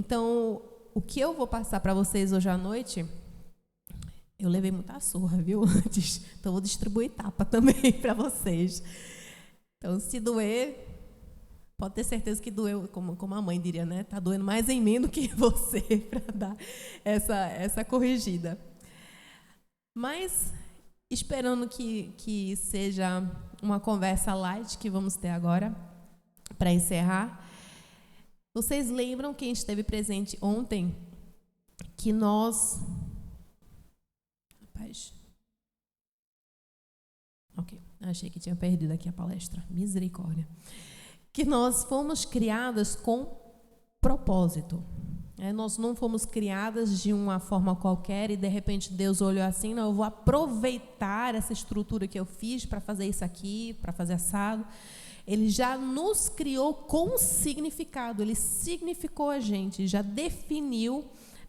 Então, o que eu vou passar para vocês hoje à noite, eu levei muita surra, viu, antes. Então, vou distribuir tapa também para vocês. Então, se doer, pode ter certeza que doeu, como a mãe diria, né? Está doendo mais em mim do que em você, para dar essa corrigida. Mas, esperando que seja uma conversa light que vamos ter agora, para encerrar, vocês lembram, quem esteve presente ontem, que nós... Rapaz... Ok, achei que tinha perdido aqui a palestra. Misericórdia. Que nós fomos criadas com propósito. Nós não fomos criadas de uma forma qualquer e, de repente, Deus olhou assim, não, eu vou aproveitar essa estrutura que eu fiz para fazer isso aqui, para fazer assado. Ele já nos criou com significado, ele significou a gente, já definiu,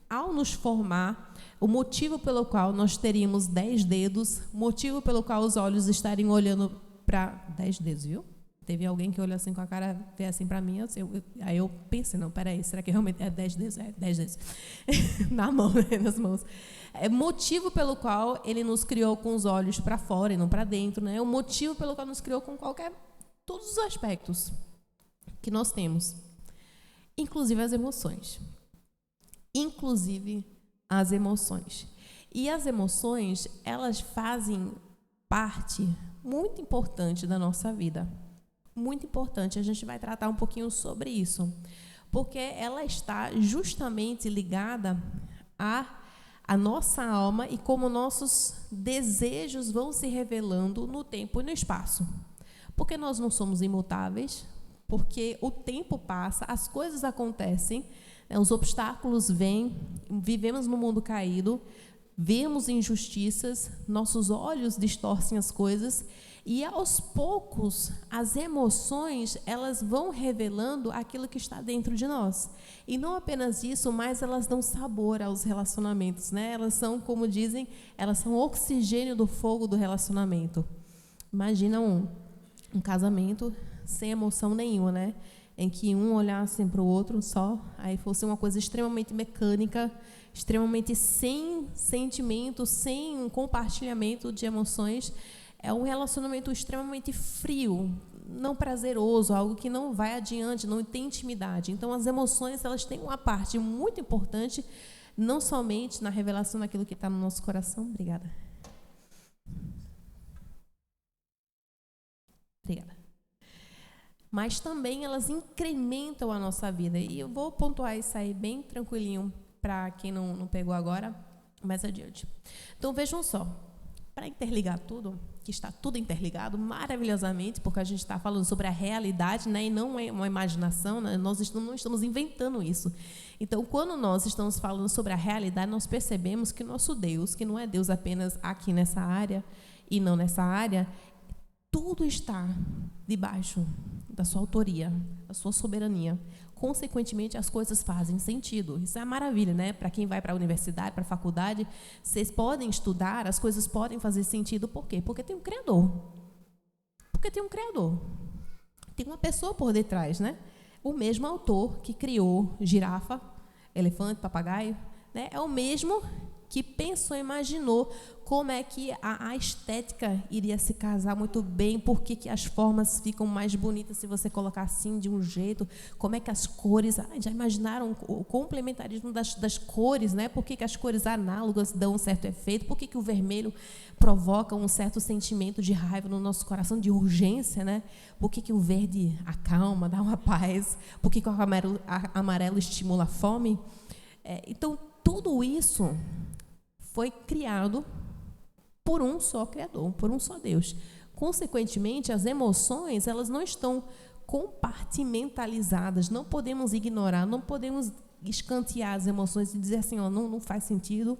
ao nos formar, o motivo pelo qual nós teríamos 10 dedos, motivo pelo qual os olhos estariam olhando para 10 dedos, viu? Teve alguém que olhou assim com a cara, veio assim para mim, aí eu pensei, não, peraí, será que realmente é 10 dedos? É 10 dedos. Na mão, né, nas mãos. É motivo pelo qual ele nos criou com os olhos para fora e não para dentro, né? É o motivo pelo qual nos criou com todos os aspectos que nós temos, inclusive as emoções. Inclusive as emoções. E as emoções, elas fazem parte muito importante da nossa vida. Muito importante. A gente vai tratar um pouquinho sobre isso. Porque ela está justamente ligada à nossa alma e como nossos desejos vão se revelando no tempo e no espaço. Porque nós não somos imutáveis, porque o tempo passa, as coisas acontecem, os obstáculos vêm, vivemos num mundo caído, vemos injustiças, nossos olhos distorcem as coisas e, aos poucos, as emoções elas vão revelando aquilo que está dentro de nós. E não apenas isso, mas elas dão sabor aos relacionamentos, né? Elas são, como dizem, elas são o oxigênio do fogo do relacionamento. Imagina um casamento sem emoção nenhuma, né? Em que um olhasse para o outro só, aí fosse uma coisa extremamente mecânica, extremamente sem sentimento, sem compartilhamento de emoções. É um relacionamento extremamente frio, não prazeroso, algo que não vai adiante, não tem intimidade. Então, as emoções elas têm uma parte muito importante, não somente na revelação daquilo que está no nosso coração. Obrigada. Mas também elas incrementam a nossa vida. E eu vou pontuar isso aí bem tranquilinho para quem não pegou agora, mais adiante. Então, vejam só, para interligar tudo, que está tudo interligado maravilhosamente, porque a gente está falando sobre a realidade, né, e não é uma imaginação, né, nós não estamos inventando isso. Então, quando nós estamos falando sobre a realidade, nós percebemos que nosso Deus, que não é Deus apenas aqui nessa área e não nessa área, tudo está debaixo da sua autoria, da sua soberania. Consequentemente, as coisas fazem sentido. Isso é uma maravilha, né? Para quem vai para a universidade, para a faculdade, vocês podem estudar, as coisas podem fazer sentido. Por quê? Porque tem um Criador. Porque tem um Criador. Tem uma pessoa por detrás, né? O mesmo autor que criou girafa, elefante, papagaio, né? É o mesmo que pensou, imaginou como é que a estética iria se casar muito bem, por que as formas ficam mais bonitas se você colocar assim, de um jeito, como é que as cores, já imaginaram o complementarismo das cores, né? Por que as cores análogas dão um certo efeito, por que o vermelho provoca um certo sentimento de raiva no nosso coração, de urgência, né? Por que o verde acalma, dá uma paz, por que o amarelo estimula a fome? Então, tudo isso foi criado por um só Criador, por um só Deus. Consequentemente, as emoções elas não estão compartimentalizadas, não podemos ignorar, não podemos escantear as emoções e dizer assim, ó, não faz sentido,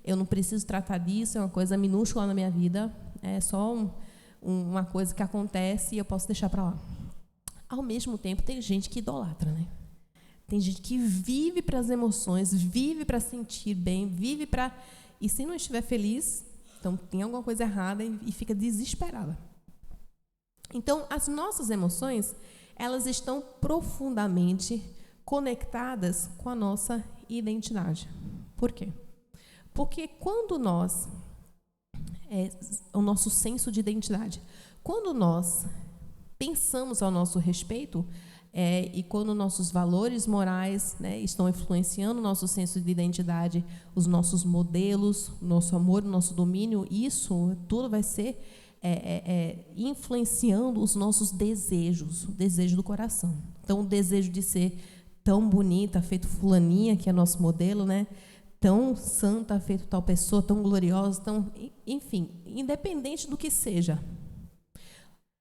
eu não preciso tratar disso, é uma coisa minúscula na minha vida, é só uma coisa que acontece e eu posso deixar para lá. Ao mesmo tempo, tem gente que idolatra, né? Tem gente que vive para as emoções, vive para sentir bem, vive para... E se não estiver feliz, então tem alguma coisa errada e fica desesperada. Então, as nossas emoções, elas estão profundamente conectadas com a nossa identidade. Por quê? Porque quando nós, o nosso senso de identidade, quando nós pensamos ao nosso respeito, e quando nossos valores morais, né, estão influenciando o nosso senso de identidade, os nossos modelos, o nosso amor, o nosso domínio, isso tudo vai ser influenciando os nossos desejos, o desejo do coração. Então, o desejo de ser tão bonita, feito fulaninha, que é nosso modelo, né? Tão santa, feito tal pessoa, tão gloriosa, tão, enfim, independente do que seja,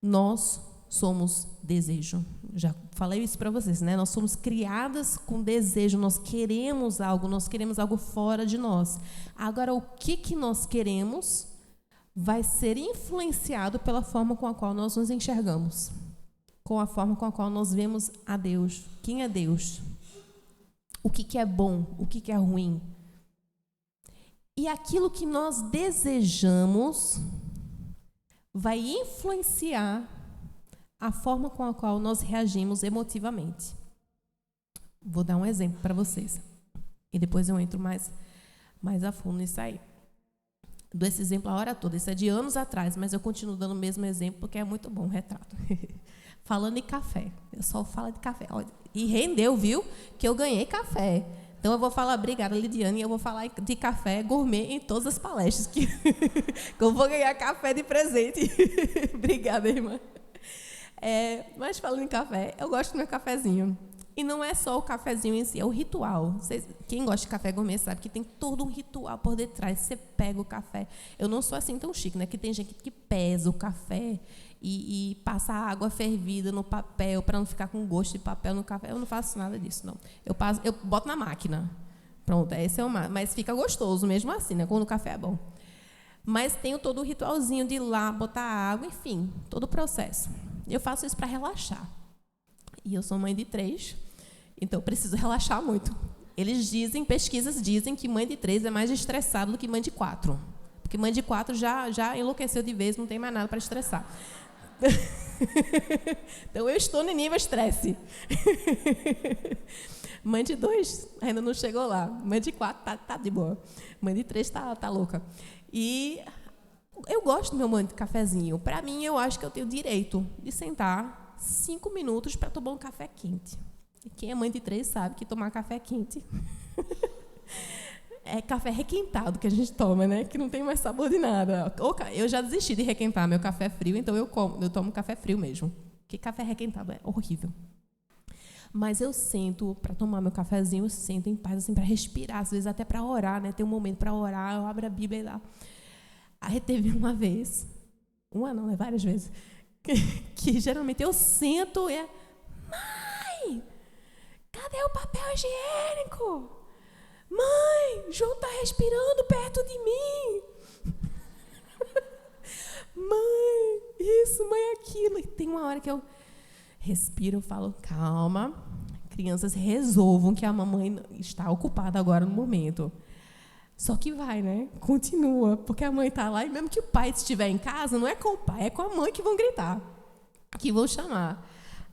nós somos desejo. Já falei isso para vocês, né? Nós somos criadas com desejo, nós queremos algo fora de nós. Agora, o que nós queremos vai ser influenciado pela forma com a qual nós nos enxergamos, com a forma com a qual nós vemos a Deus. Quem é Deus? O que é bom? O que é ruim? E aquilo que nós desejamos vai influenciar a forma com a qual nós reagimos emotivamente. Vou dar um exemplo para vocês. E depois eu entro mais a fundo nisso aí. Dou esse exemplo a hora toda. Isso é de anos atrás, mas eu continuo dando o mesmo exemplo porque é muito bom o retrato. Falando em café. Eu só falo de café. E rendeu, viu? Que eu ganhei café. Então, eu vou falar, obrigada, Lidiane, e eu vou falar de café gourmet em todas as palestras, que eu vou ganhar café de presente. Obrigada, irmã. Mas falando em café, eu gosto do meu cafezinho. E não é só o cafezinho em si, é o ritual. Quem gosta de café gourmet sabe que tem todo um ritual por detrás. Você pega o café. Eu não sou assim tão chique, né? Que tem gente que pesa o café e passa a água fervida no papel para não ficar com gosto de papel no café. Eu não faço nada disso, não. Eu boto na máquina. Pronto, esse é o máximo. Mas fica gostoso mesmo assim, né? Quando o café é bom. Mas tenho todo o ritualzinho de ir lá, botar água, enfim, todo o processo. Eu faço isso para relaxar. E eu sou mãe de 3, então eu preciso relaxar muito. Pesquisas dizem que mãe de 3 é mais estressada do que mãe de 4. Porque mãe de 4 já enlouqueceu de vez, não tem mais nada para estressar. Então eu estou no nível estresse. Mãe de 2 ainda não chegou lá. Mãe de 4 tá de boa. Mãe de 3 tá louca. E eu gosto do meu momento de cafezinho. Para mim, eu acho que eu tenho direito de sentar 5 minutos para tomar um café quente. E quem é mãe de 3 sabe que tomar café quente é café requentado que a gente toma, né? Que não tem mais sabor de nada. Eu já desisti de requentar meu café frio, então eu tomo café frio mesmo. Porque café requentado é horrível. Mas eu sento para tomar meu cafezinho, eu sento em paz, assim, para respirar, às vezes até para orar, né? Tem um momento para orar, eu abro a Bíblia e lá. Aí teve uma vez, várias vezes, que geralmente eu sento e mãe, cadê o papel higiênico? Mãe, João está respirando perto de mim. Mãe, isso, mãe, aquilo. E tem uma hora que eu respiro, falo, calma, crianças, resolvam que a mamãe está ocupada agora no momento. Só que vai, né? Continua, porque a mãe está lá e mesmo que o pai estiver em casa, não é com o pai, é com a mãe que vão gritar, que vão chamar.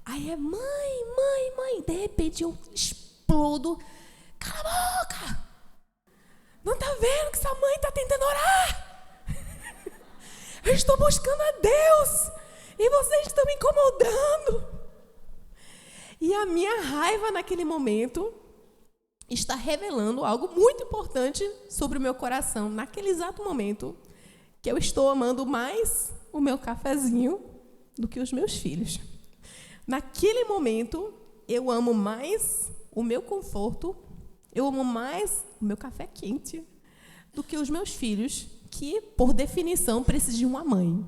Aí é mãe. De repente eu explodo. Cala a boca! Não tá vendo que sua mãe tá tentando orar? Eu estou buscando a Deus e vocês estão me incomodando. E a minha raiva naquele momento está revelando algo muito importante sobre o meu coração, naquele exato momento que eu estou amando mais o meu cafezinho do que os meus filhos. Naquele momento, eu amo mais o meu conforto, eu amo mais o meu café quente do que os meus filhos, que, por definição, precisam de uma mãe.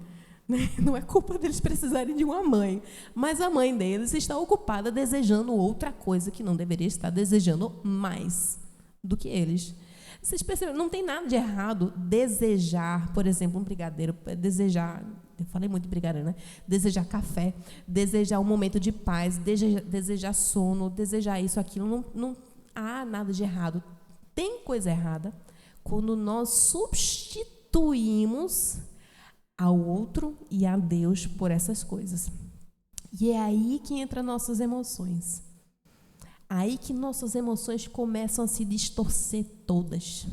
Não é culpa deles precisarem de uma mãe, mas a mãe deles está ocupada desejando outra coisa que não deveria estar desejando mais do que eles. Vocês percebem? Não tem nada de errado desejar, por exemplo, um brigadeiro, desejar, eu falei muito brigadeiro, né? Desejar café, desejar um momento de paz, desejar sono, desejar isso, aquilo, não há nada de errado. Tem coisa errada quando nós substituímos ao outro e a Deus por essas coisas. E é aí que entram nossas emoções. Aí que nossas emoções começam a se distorcer todas.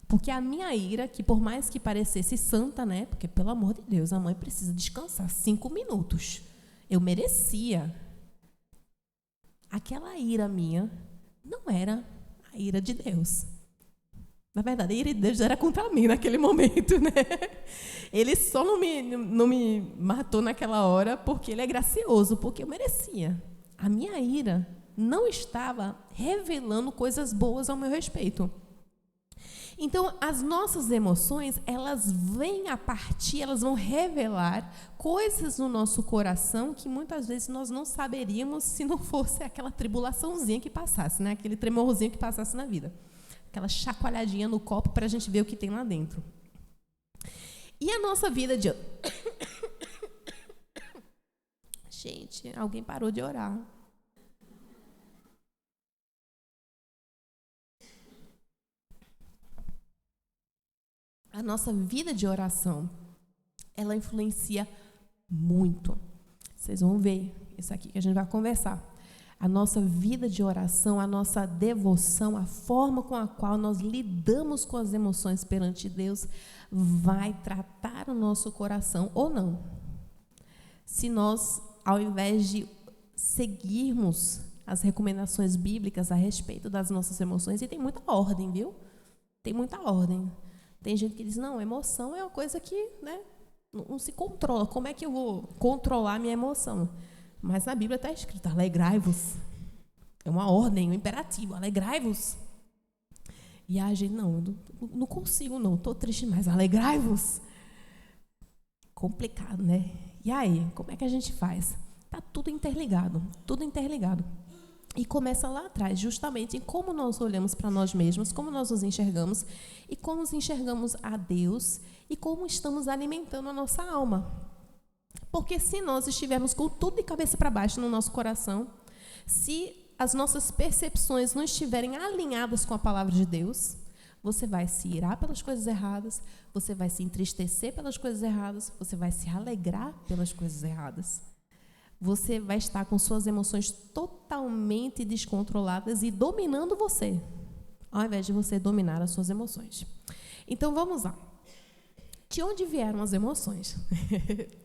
Porque a minha ira, que por mais que parecesse santa, né? Porque, pelo amor de Deus, a mãe precisa descansar 5 minutos. Eu merecia. Aquela ira minha não era a ira de Deus. Na verdade, a ira de Deus era contra mim naquele momento, né? Ele só não me matou naquela hora porque ele é gracioso, porque eu merecia. A minha ira não estava revelando coisas boas ao meu respeito. Então, as nossas emoções, elas vêm a partir, elas vão revelar coisas no nosso coração que muitas vezes nós não saberíamos se não fosse aquela tribulaçãozinha que passasse, né? Aquele tremorzinho que passasse na vida. Aquela chacoalhadinha no copo para a gente ver o que tem lá dentro. E a nossa vida de... Gente, alguém parou de orar. A nossa vida de oração, ela influencia muito. Vocês vão ver isso aqui que a gente vai conversar. A nossa vida de oração, a nossa devoção, a forma com a qual nós lidamos com as emoções perante Deus, vai tratar o nosso coração ou não. Se nós, ao invés de seguirmos as recomendações bíblicas a respeito das nossas emoções, e tem muita ordem, viu? Tem muita ordem. Tem gente que diz, não, emoção é uma coisa que, né, não se controla. Como é que eu vou controlar a minha emoção? Mas na Bíblia está escrito, alegrai-vos. É uma ordem, um imperativo, alegrai-vos. E a gente, não consigo, não, estou triste mais, alegrai-vos. Complicado, né? E aí, como é que a gente faz? Está tudo interligado, tudo interligado. E começa lá atrás, justamente em como nós olhamos para nós mesmos, como nós nos enxergamos, e como nos enxergamos a Deus, e como estamos alimentando a nossa alma. Porque se nós estivermos com tudo de cabeça para baixo no nosso coração, se as nossas percepções não estiverem alinhadas com a palavra de Deus, você vai se irar pelas coisas erradas, você vai se entristecer pelas coisas erradas, você vai se alegrar pelas coisas erradas. Você vai estar com suas emoções totalmente descontroladas e dominando você, ao invés de você dominar as suas emoções. Então, vamos lá. De onde vieram as emoções?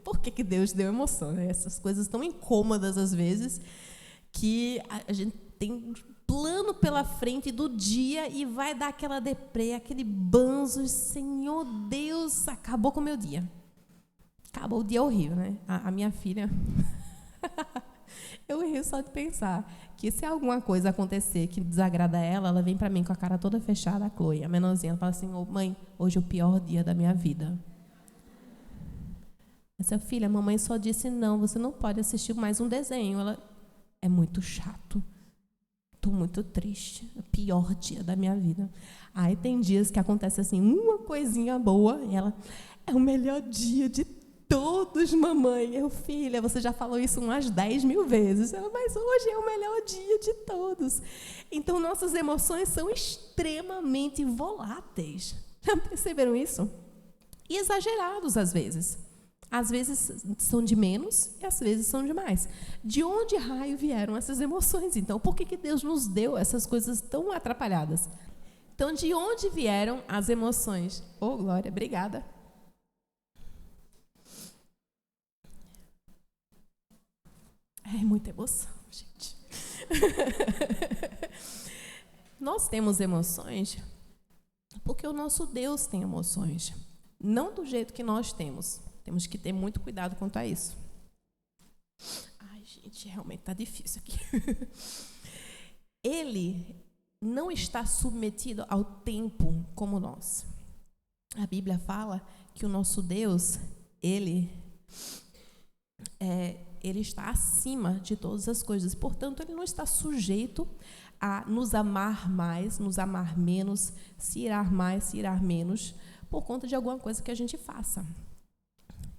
Por que Deus deu emoção? Né? Essas coisas tão incômodas, às vezes, que a gente tem um plano pela frente do dia e vai dar aquela deprê, aquele banzo. Senhor Deus, acabou com o meu dia. Acabou o dia horrível, né? A minha filha... Eu rio só de pensar que se alguma coisa acontecer que desagrada ela, ela vem para mim com a cara toda fechada, a Chloe, a menorzinha, ela fala assim, mãe, hoje é o pior dia da minha vida. Essa filha, a mamãe só disse não, você não pode assistir mais um desenho. Ela, é muito chato, estou muito triste, é o pior dia da minha vida. Aí tem dias que acontece assim, uma coisinha boa, e ela, é o melhor dia de todos, mamãe. Eu, filha, você já falou isso umas 10.000 vezes. Ela, mas hoje é o melhor dia de todos. Então, nossas emoções são extremamente voláteis. Já perceberam isso? E exagerados, às vezes. Às vezes são de menos e às vezes são de mais. De onde raio vieram essas emoções? Então, por que Deus nos deu essas coisas tão atrapalhadas? Então, de onde vieram as emoções? Oh, Glória, obrigada. É muita emoção, gente. Nós temos emoções porque o nosso Deus tem emoções. Não do jeito que nós temos. Temos que ter muito cuidado quanto a isso. Ai, gente, realmente está difícil aqui. Ele não está submetido ao tempo como nós. A Bíblia fala que o nosso Deus, ele está acima de todas as coisas. Portanto, ele não está sujeito a nos amar mais, nos amar menos, se irar mais, se irar menos, por conta de alguma coisa que a gente faça.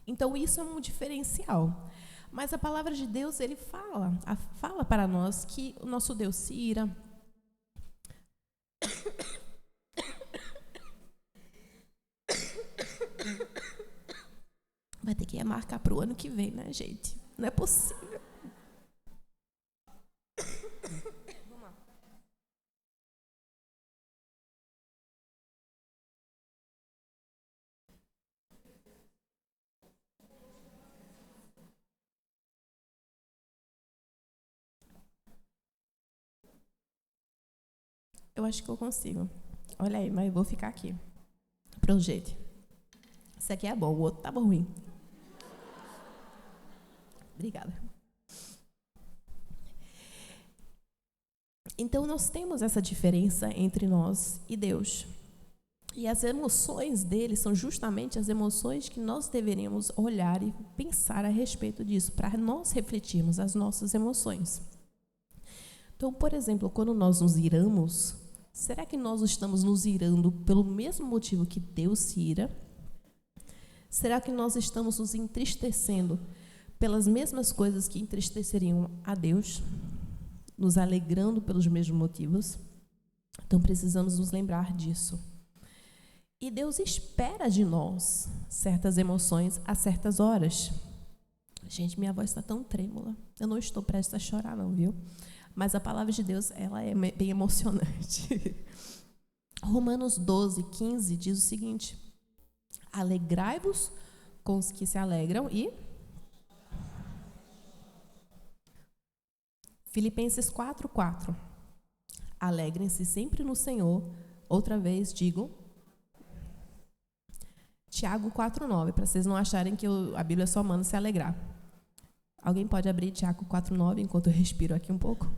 Então, isso é um diferencial. Mas a palavra de Deus, ele fala para nós que o nosso Deus se ira. Vai ter que marcar para o ano que vem, né, gente? Não é possível. Eu acho que eu consigo. Olha aí, mas eu vou ficar aqui. Pronto, gente. Esse aqui é bom, o outro estava ruim. Obrigada. Então, nós temos essa diferença entre nós e Deus. E as emoções dele são justamente as emoções que nós deveríamos olhar e pensar a respeito disso, para nós refletirmos as nossas emoções. Então, por exemplo, quando nós nos iramos, será que nós estamos nos irando pelo mesmo motivo que Deus se ira? Será que nós estamos nos entristecendo pelas mesmas coisas que entristeceriam a Deus? Nos alegrando pelos mesmos motivos? Então, precisamos nos lembrar disso. E Deus espera de nós certas emoções a certas horas. Gente, minha voz está tão trêmula. Eu não estou prestes a chorar, não, viu? Mas a palavra de Deus, ela é bem emocionante. Romanos 12, 15 diz o seguinte: alegrai-vos com os que se alegram e... Filipenses 4, 4. Alegrem-se sempre no Senhor. Outra vez digo... Tiago 4,9, para vocês não acharem que a Bíblia só manda se alegrar. Alguém pode abrir Tiago 4,9 enquanto eu respiro aqui um pouco?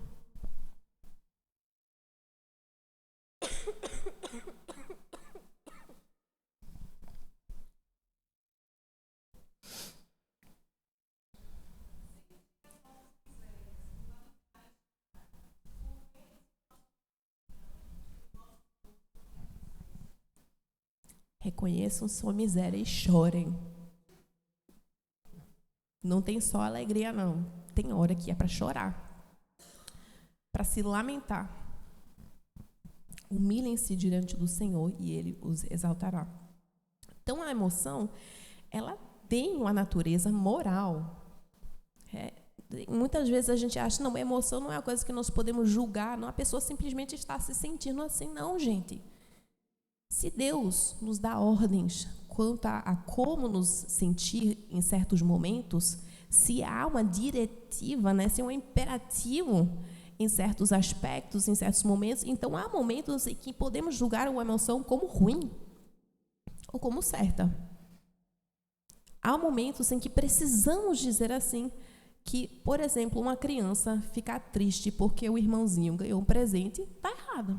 Reconheçam sua miséria e chorem. Não tem só alegria, não. Tem hora que é para chorar, para se lamentar. Humilhem-se diante do Senhor e Ele os exaltará. Então, a emoção, ela tem uma natureza moral. Muitas vezes a gente acha, não, a emoção não é uma coisa que nós podemos julgar, não, a pessoa simplesmente está se sentindo assim. Não, gente. Se Deus nos dá ordens quanto a como nos sentir em certos momentos, se há uma diretiva, né, se há um imperativo em certos aspectos, em certos momentos, então há momentos em que podemos julgar uma emoção como ruim ou como certa. Há momentos em que precisamos dizer assim, que, por exemplo, uma criança ficar triste porque o irmãozinho ganhou um presente, está errado.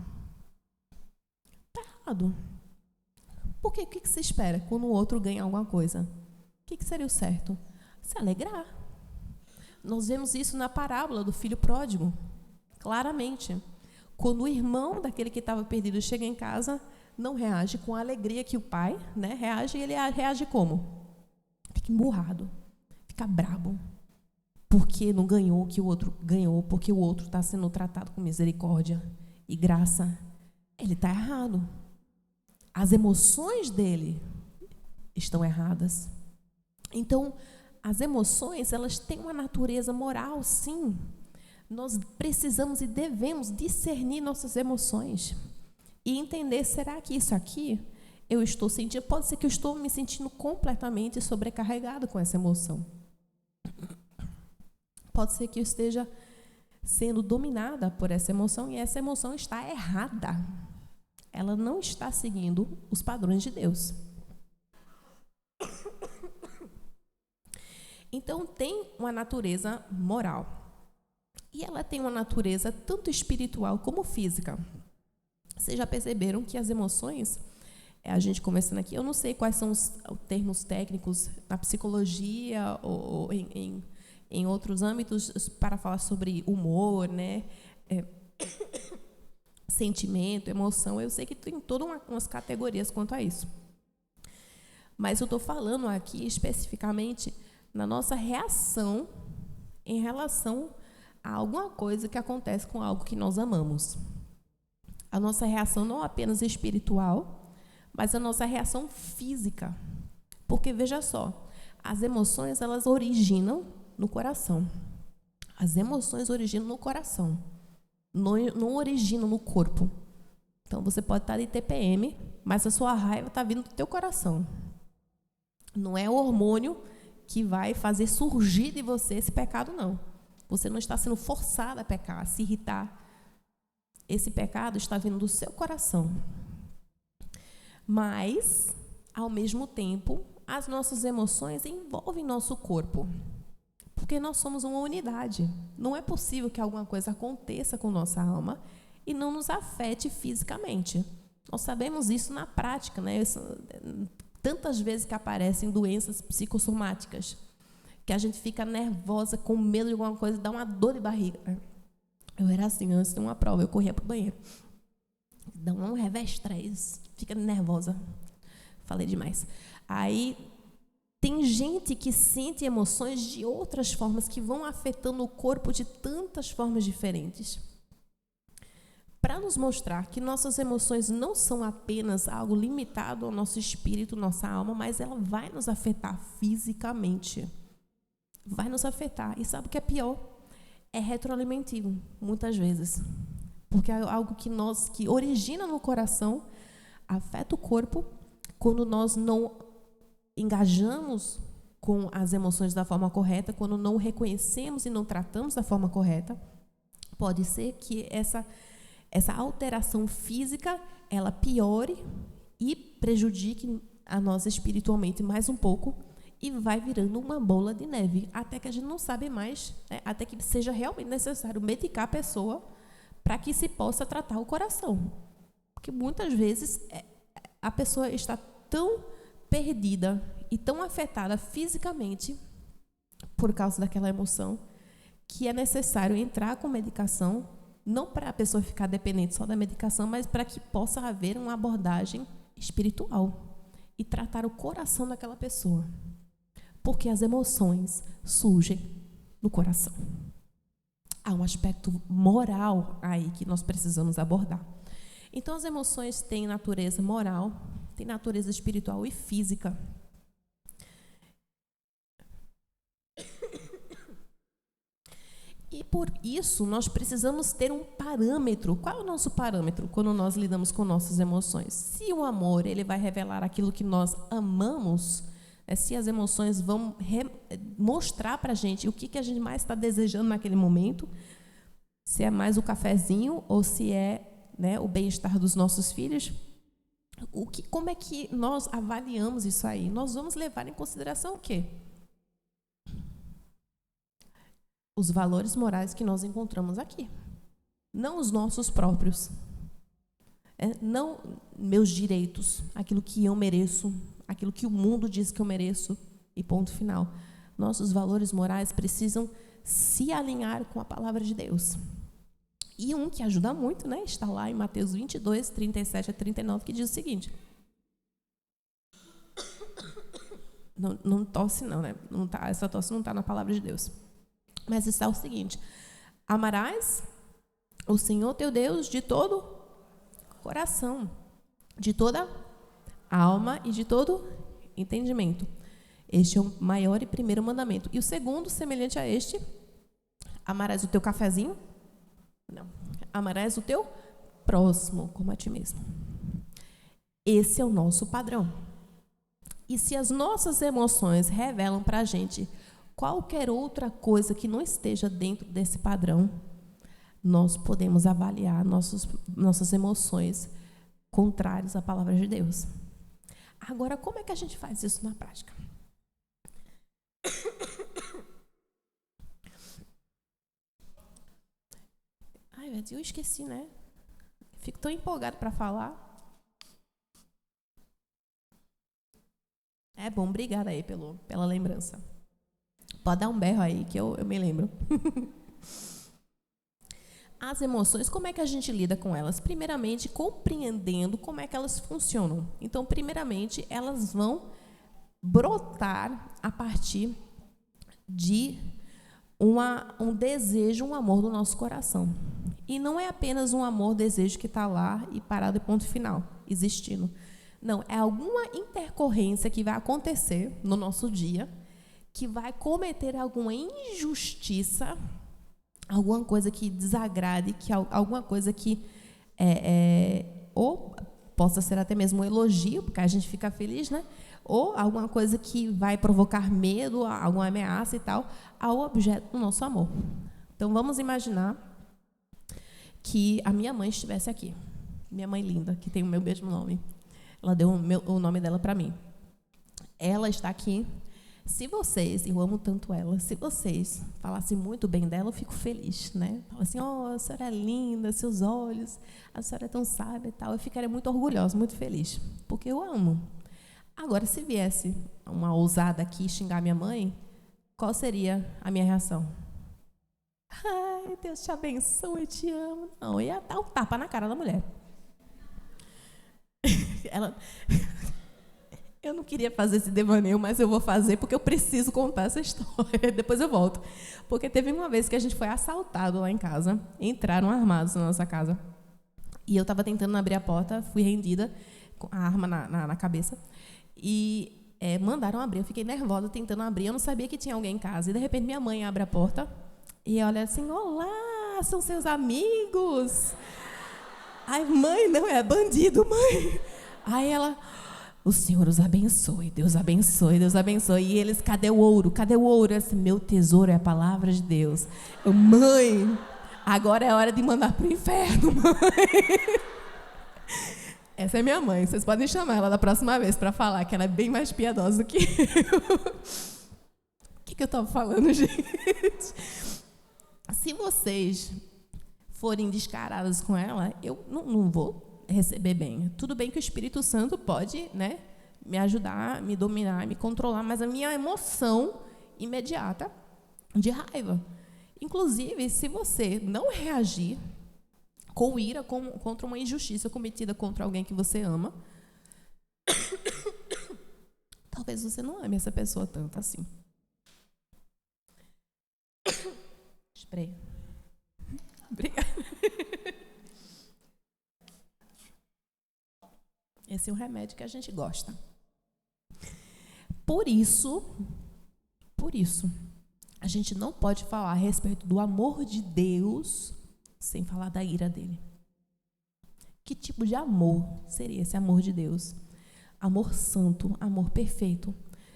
Por quê? O que se espera quando o outro ganha alguma coisa? O que seria o certo? Se alegrar. Nós vemos isso na parábola do filho pródigo, claramente. Quando o irmão daquele que estava perdido chega em casa, não reage com a alegria que o pai, né, reage, e ele reage como? Fica emburrado, fica brabo, porque não ganhou o que o outro ganhou, porque o outro está sendo tratado com misericórdia e graça. Ele está errado. As emoções dele estão erradas. Então, as emoções, elas têm uma natureza moral, sim. Nós precisamos e devemos discernir nossas emoções e entender, será que isso aqui eu estou sentindo? Pode ser que eu estou me sentindo completamente sobrecarregado com essa emoção. Pode ser que eu esteja sendo dominada por essa emoção e essa emoção está errada. Ela não está seguindo os padrões de Deus. Então, tem uma natureza moral. E ela tem uma natureza tanto espiritual como física. Vocês já perceberam que as emoções, a gente conversando aqui, eu não sei quais são os termos técnicos na psicologia ou em outros âmbitos para falar sobre humor, né? Sentimento, emoção, eu sei que tem todas umas categorias quanto a isso. Mas eu estou falando aqui especificamente na nossa reação em relação a alguma coisa que acontece com algo que nós amamos. A nossa reação não apenas espiritual, mas a nossa reação física. Porque, veja só, as emoções, elas originam no coração. As emoções originam no coração. Não originam no corpo. Então, você pode estar de TPM, mas a sua raiva está vindo do teu coração. Não é o hormônio que vai fazer surgir de você esse pecado, não. Você não está sendo forçado a pecar, a se irritar. esse pecado está vindo do seu coração. Mas, ao mesmo tempo, as nossas emoções envolvem nosso corpo. Porque nós somos uma unidade. Não é possível que alguma coisa aconteça com nossa alma e não nos afete fisicamente. Nós sabemos isso na prática, né? Tantas vezes que aparecem doenças psicossomáticas, que a gente fica nervosa, com medo de alguma coisa, dá uma dor de barriga. Eu era assim, antes de uma prova, eu corria para o banheiro. Dá um revés, fica nervosa. Falei demais. Aí, tem gente que sente emoções de outras formas, que vão afetando o corpo de tantas formas diferentes. Para nos mostrar que nossas emoções não são apenas algo limitado ao nosso espírito, nossa alma, mas ela vai nos afetar fisicamente. Vai nos afetar. E sabe o que é pior? É retroalimentativo, muitas vezes. Porque é algo que origina no coração, afeta o corpo. Quando nós não engajamos com as emoções da forma correta, quando não reconhecemos e não tratamos da forma correta, pode ser que essa alteração física, ela piore e prejudique a nós espiritualmente mais um pouco e vai virando uma bola de neve, até que a gente não sabe mais, né? Até que seja realmente necessário medicar a pessoa para que se possa tratar o coração. Porque muitas vezes a pessoa está tão perdida e tão afetada fisicamente por causa daquela emoção que é necessário entrar com medicação, não para a pessoa ficar dependente só da medicação, mas para que possa haver uma abordagem espiritual e tratar o coração daquela pessoa. Porque as emoções surgem no coração. Há um aspecto moral aí que nós precisamos abordar. Então, as emoções têm natureza moral, têm natureza espiritual e física. E por isso, nós precisamos ter um parâmetro. Qual é o nosso parâmetro quando nós lidamos com nossas emoções? Se o amor ele vai revelar aquilo que nós amamos, se as emoções vão mostrar para a gente o que a gente mais está desejando naquele momento, se é mais o cafezinho ou se é, né, o bem-estar dos nossos filhos, como é que nós avaliamos isso aí? Nós vamos levar em consideração o quê? Os valores morais que nós encontramos aqui. Não os nossos próprios. Não meus direitos, aquilo que eu mereço, aquilo que o mundo diz que eu mereço, e ponto final. Nossos valores morais precisam se alinhar com a palavra de Deus. E um que ajuda muito, né, está lá em Mateus 22, 37 a 39, que diz o seguinte. Não tosse não, né? Não tá, essa tosse não está na palavra de Deus. Mas está o seguinte: amarás o Senhor teu Deus de todo coração, de toda alma e de todo entendimento. Este é o maior e primeiro mandamento. E o segundo, semelhante a este: amarás o teu cafezinho? Não. Amarás o teu próximo como a ti mesmo. Esse é o nosso padrão. E se as nossas emoções revelam para a gente qualquer outra coisa que não esteja dentro desse padrão, nós podemos avaliar nossas emoções contrárias à palavra de Deus. Agora, como é que a gente faz isso na prática? Ai, velho, eu esqueci, né? Fico tão empolgado para falar. É bom, obrigada aí pela lembrança. Pode dar um berro aí, que eu me lembro. As emoções, como é que a gente lida com elas? Primeiramente, compreendendo como é que elas funcionam. Então, primeiramente, elas vão brotar a partir de um desejo, um amor do nosso coração. E não é apenas um amor, desejo que está lá e parado e ponto final, existindo. Não, é alguma intercorrência que vai acontecer no nosso dia, que vai cometer alguma injustiça, alguma coisa que desagrade, alguma coisa que ou possa ser até mesmo um elogio, porque a gente fica feliz, né? Ou alguma coisa que vai provocar medo, alguma ameaça e tal, ao objeto do nosso amor. Então, vamos imaginar que a minha mãe estivesse aqui. Minha mãe linda, que tem o meu mesmo nome. Ela deu o nome dela para mim. Ela está aqui. Se vocês, eu amo tanto ela, se vocês falassem muito bem dela, eu fico feliz, né? Fala assim, a senhora é linda, seus olhos, a senhora é tão sábia e tal. Eu ficaria muito orgulhosa, muito feliz, porque eu amo. Agora, se viesse uma ousada aqui xingar minha mãe, qual seria a minha reação? Ai, Deus te abençoe, eu te amo. Não, ia dar um tapa na cara da mulher. Eu não queria fazer esse devaneio, mas eu vou fazer porque eu preciso contar essa história. Depois eu volto. Porque teve uma vez que a gente foi assaltado lá em casa. Entraram armados na nossa casa. E eu estava tentando abrir a porta, fui rendida com a arma na cabeça. E mandaram abrir. Eu fiquei nervosa tentando abrir. Eu não sabia que tinha alguém em casa. E, de repente, minha mãe abre a porta e olha assim, olá, são seus amigos. Ai, mãe, não, é bandido, mãe. Aí ela... O Senhor os abençoe, Deus abençoe, Deus abençoe. E eles, cadê o ouro? Cadê o ouro? Esse meu tesouro é a palavra de Deus. Eu, mãe, agora é hora de mandar para o inferno, mãe. Essa é minha mãe. Vocês podem chamar ela da próxima vez para falar que ela é bem mais piedosa do que eu. O que eu estava falando, gente? Se vocês forem descarados com ela, eu não vou receber bem. Tudo bem que o Espírito Santo pode, né, me ajudar, me dominar, me controlar, mas a minha emoção imediata de raiva. Inclusive, se você não reagir com ira contra uma injustiça cometida contra alguém que você ama, talvez você não ame essa pessoa tanto assim. Spray. Obrigada. Esse é um remédio que a gente gosta. Por isso, a gente não pode falar a respeito do amor de Deus sem falar da ira dele. Que tipo de amor seria esse amor de Deus? Amor santo, amor perfeito,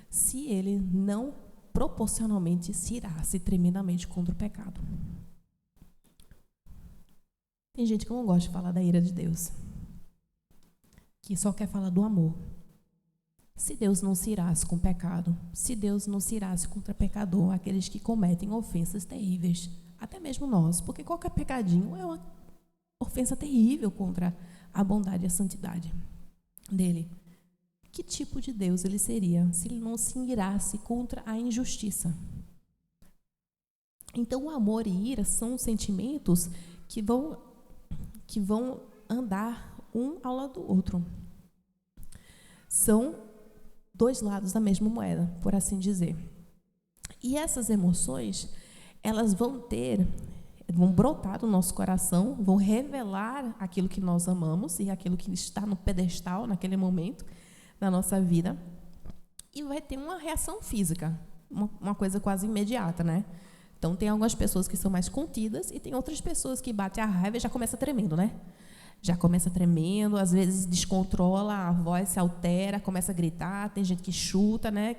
se ele não proporcionalmente se irasse tremendamente contra o pecado. Tem gente que não gosta de falar da ira de Deus, que só quer falar do amor. Se Deus não se irasse com o pecado, se Deus não se irasse contra pecador, aqueles que cometem ofensas terríveis, até mesmo nós, porque qualquer pecadinho é uma ofensa terrível contra a bondade e a santidade dele. Que tipo de Deus ele seria se ele não se irasse contra a injustiça? Então, o amor e ira são sentimentos que vão andar um ao lado do outro. São dois lados da mesma moeda, por assim dizer. E essas emoções, elas vão brotar do nosso coração, vão revelar aquilo que nós amamos e aquilo que está no pedestal naquele momento da nossa vida. E vai ter uma reação física, uma coisa quase imediata, né? Então, tem algumas pessoas que são mais contidas e tem outras pessoas que batem a raiva e já começa tremendo, né? Já começa tremendo, às vezes descontrola, a voz se altera, começa a gritar, tem gente que chuta, né?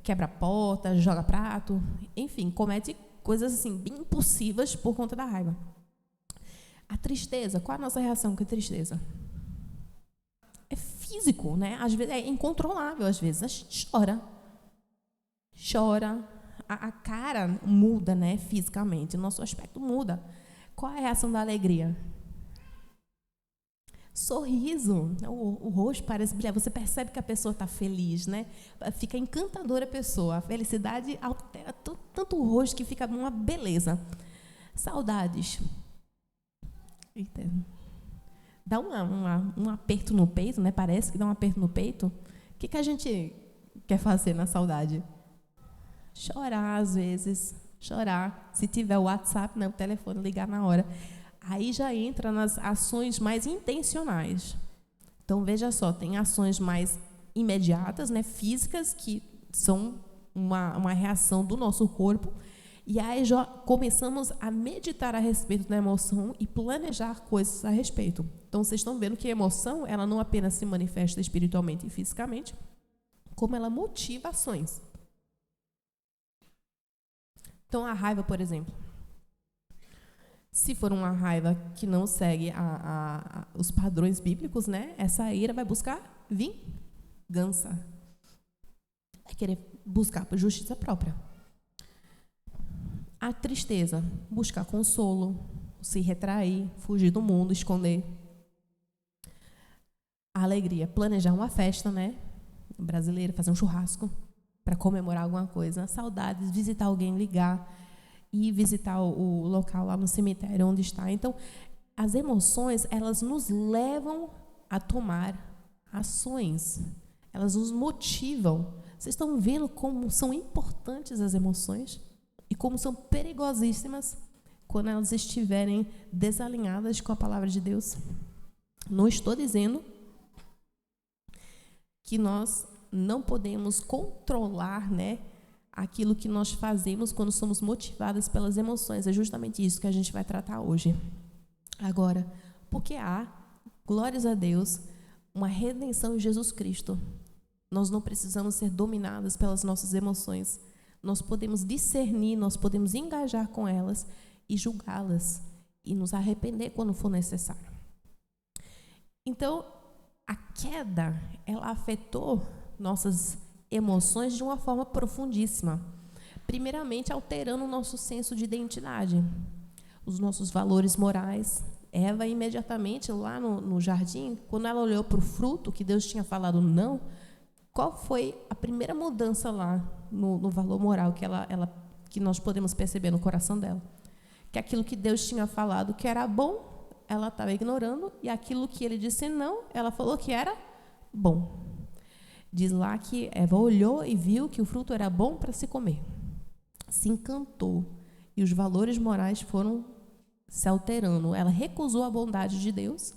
Quebra a porta, joga prato, enfim, comete coisas assim, bem impulsivas por conta da raiva. A tristeza, qual a nossa reação com a tristeza? É físico, né? Às vezes é incontrolável, às vezes a gente chora, a cara muda, né? Fisicamente, o nosso aspecto muda. Qual é a reação da alegria? Sorriso, o rosto parece brilhar, você percebe que a pessoa está feliz, né? Fica encantadora a pessoa, a felicidade altera tanto o rosto que fica uma beleza. Saudades. Eita. Dá um aperto no peito, né? Parece que dá um aperto no peito. O que a gente quer fazer na saudade? Chorar, às vezes. Chorar. Se tiver o WhatsApp, né, o telefone, ligar na hora. Aí já entra nas ações mais intencionais. Então, veja só, tem ações mais imediatas, né, físicas, que são uma reação do nosso corpo. E aí já começamos a meditar a respeito da emoção e planejar coisas a respeito. Então, vocês estão vendo que a emoção, ela não apenas se manifesta espiritualmente e fisicamente, como ela motiva ações. Então, a raiva, por exemplo. Se for uma raiva que não segue os padrões bíblicos, né, essa ira vai buscar vingança. Vai querer buscar por justiça própria. A tristeza, buscar consolo, se retrair, fugir do mundo, esconder. A alegria, planejar uma festa, né, brasileira, fazer um churrasco para comemorar alguma coisa. Saudades, visitar alguém, ligar e visitar o local lá no cemitério onde está. Então, as emoções, elas nos levam a tomar ações. Elas nos motivam. Vocês estão vendo como são importantes as emoções e como são perigosíssimas quando elas estiverem desalinhadas com a palavra de Deus? Não estou dizendo que nós não podemos controlar, né, aquilo que nós fazemos quando somos motivadas pelas emoções. É justamente isso que a gente vai tratar hoje. Agora, porque há, glórias a Deus, uma redenção em Jesus Cristo. Nós não precisamos ser dominadas pelas nossas emoções. Nós podemos discernir, nós podemos engajar com elas e julgá-las e nos arrepender quando for necessário. Então, a queda, ela afetou nossas emoções de uma forma profundíssima. Primeiramente, alterando o nosso senso de identidade, os nossos valores morais. Eva, imediatamente, lá no jardim, quando ela olhou para o fruto que Deus tinha falado não, qual foi a primeira mudança lá no valor moral que nós podemos perceber no coração dela? Que aquilo que Deus tinha falado que era bom, ela estava ignorando, e aquilo que ele disse não, ela falou que era bom. Diz lá que Eva olhou e viu que o fruto era bom para se comer. Se encantou, e os valores morais foram se alterando. Ela recusou a bondade de Deus,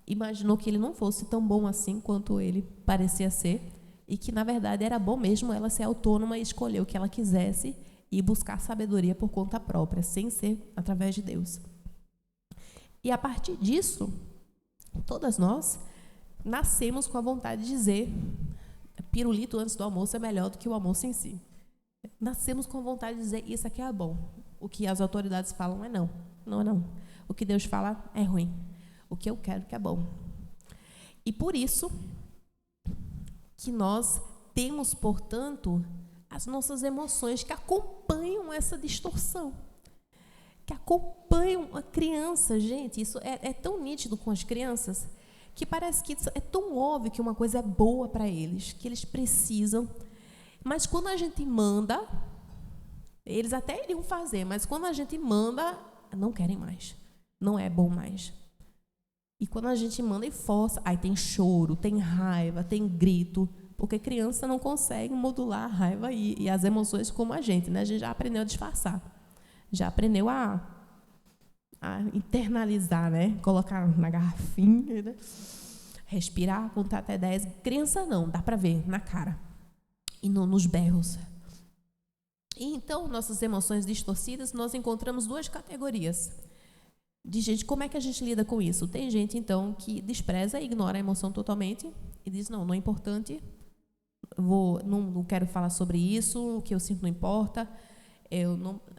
imaginou que ele não fosse tão bom assim quanto ele parecia ser, e que, na verdade, era bom mesmo ela ser autônoma e escolher o que ela quisesse e buscar sabedoria por conta própria, sem ser através de Deus. E a partir disso, todas nós nascemos com a vontade de dizer: pirulito antes do almoço é melhor do que o almoço em si. Nascemos com a vontade de dizer: isso aqui é bom. O que as autoridades falam é não. Não é não. O que Deus fala é ruim. O que eu quero que é bom. E por isso que nós temos, portanto, as nossas emoções que acompanham essa distorção, que acompanham a criança. Gente, isso é tão nítido com as crianças, que parece que é tão óbvio que uma coisa é boa para eles, que eles precisam, mas quando a gente manda, eles até iriam fazer, mas quando a gente manda, não querem mais, não é bom mais. E quando a gente manda e força, aí tem choro, tem raiva, tem grito, porque criança não consegue modular a raiva e as emoções como a gente, né? A gente já aprendeu a disfarçar, já aprendeu a internalizar, né? Colocar na garrafinha, né? Respirar, contar até 10. Criança não, dá para ver na cara e nos berros. E então, nossas emoções distorcidas, nós encontramos duas categorias de gente. Como é que a gente lida com isso? Tem gente, então, que despreza e ignora a emoção totalmente e diz: não é importante, não quero falar sobre isso, o que eu sinto não importa.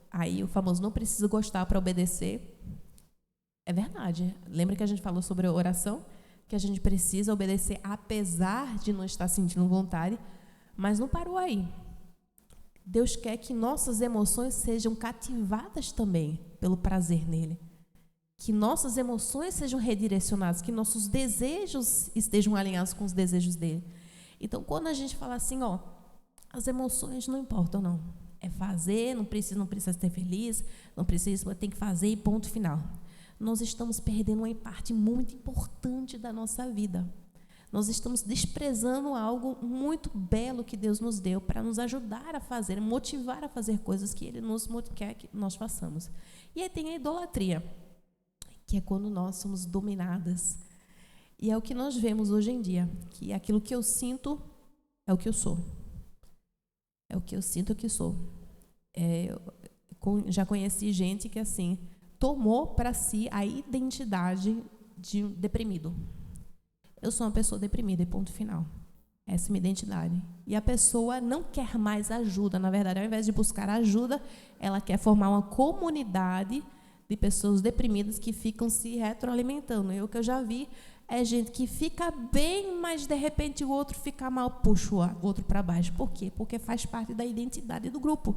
Aí o famoso não preciso gostar para obedecer. É verdade. Lembra que a gente falou sobre a oração? Que a gente precisa obedecer apesar de não estar sentindo vontade, mas não parou aí. Deus quer que nossas emoções sejam cativadas também pelo prazer nele. Que nossas emoções sejam redirecionadas, que nossos desejos estejam alinhados com os desejos dele. Então, quando a gente fala assim, as emoções não importam, não. É fazer, não precisa ser feliz, não precisa, tem que fazer e ponto final. Nós estamos perdendo uma parte muito importante da nossa vida. Nós estamos desprezando algo muito belo que Deus nos deu para nos ajudar a fazer, motivar a fazer coisas que Ele quer que nós façamos. E aí tem a idolatria, que é quando nós somos dominadas. E é o que nós vemos hoje em dia, que aquilo que eu sinto é o que eu sou. É o que eu sinto que sou. Já conheci gente que, assim, tomou para si a identidade de um deprimido. Eu sou uma pessoa deprimida e ponto final. Essa é a minha identidade. E a pessoa não quer mais ajuda. Na verdade, ao invés de buscar ajuda, ela quer formar uma comunidade de pessoas deprimidas que ficam se retroalimentando. E o que eu já vi é gente que fica bem, mas de repente o outro fica mal, puxa o outro para baixo. Por quê? Porque faz parte da identidade do grupo.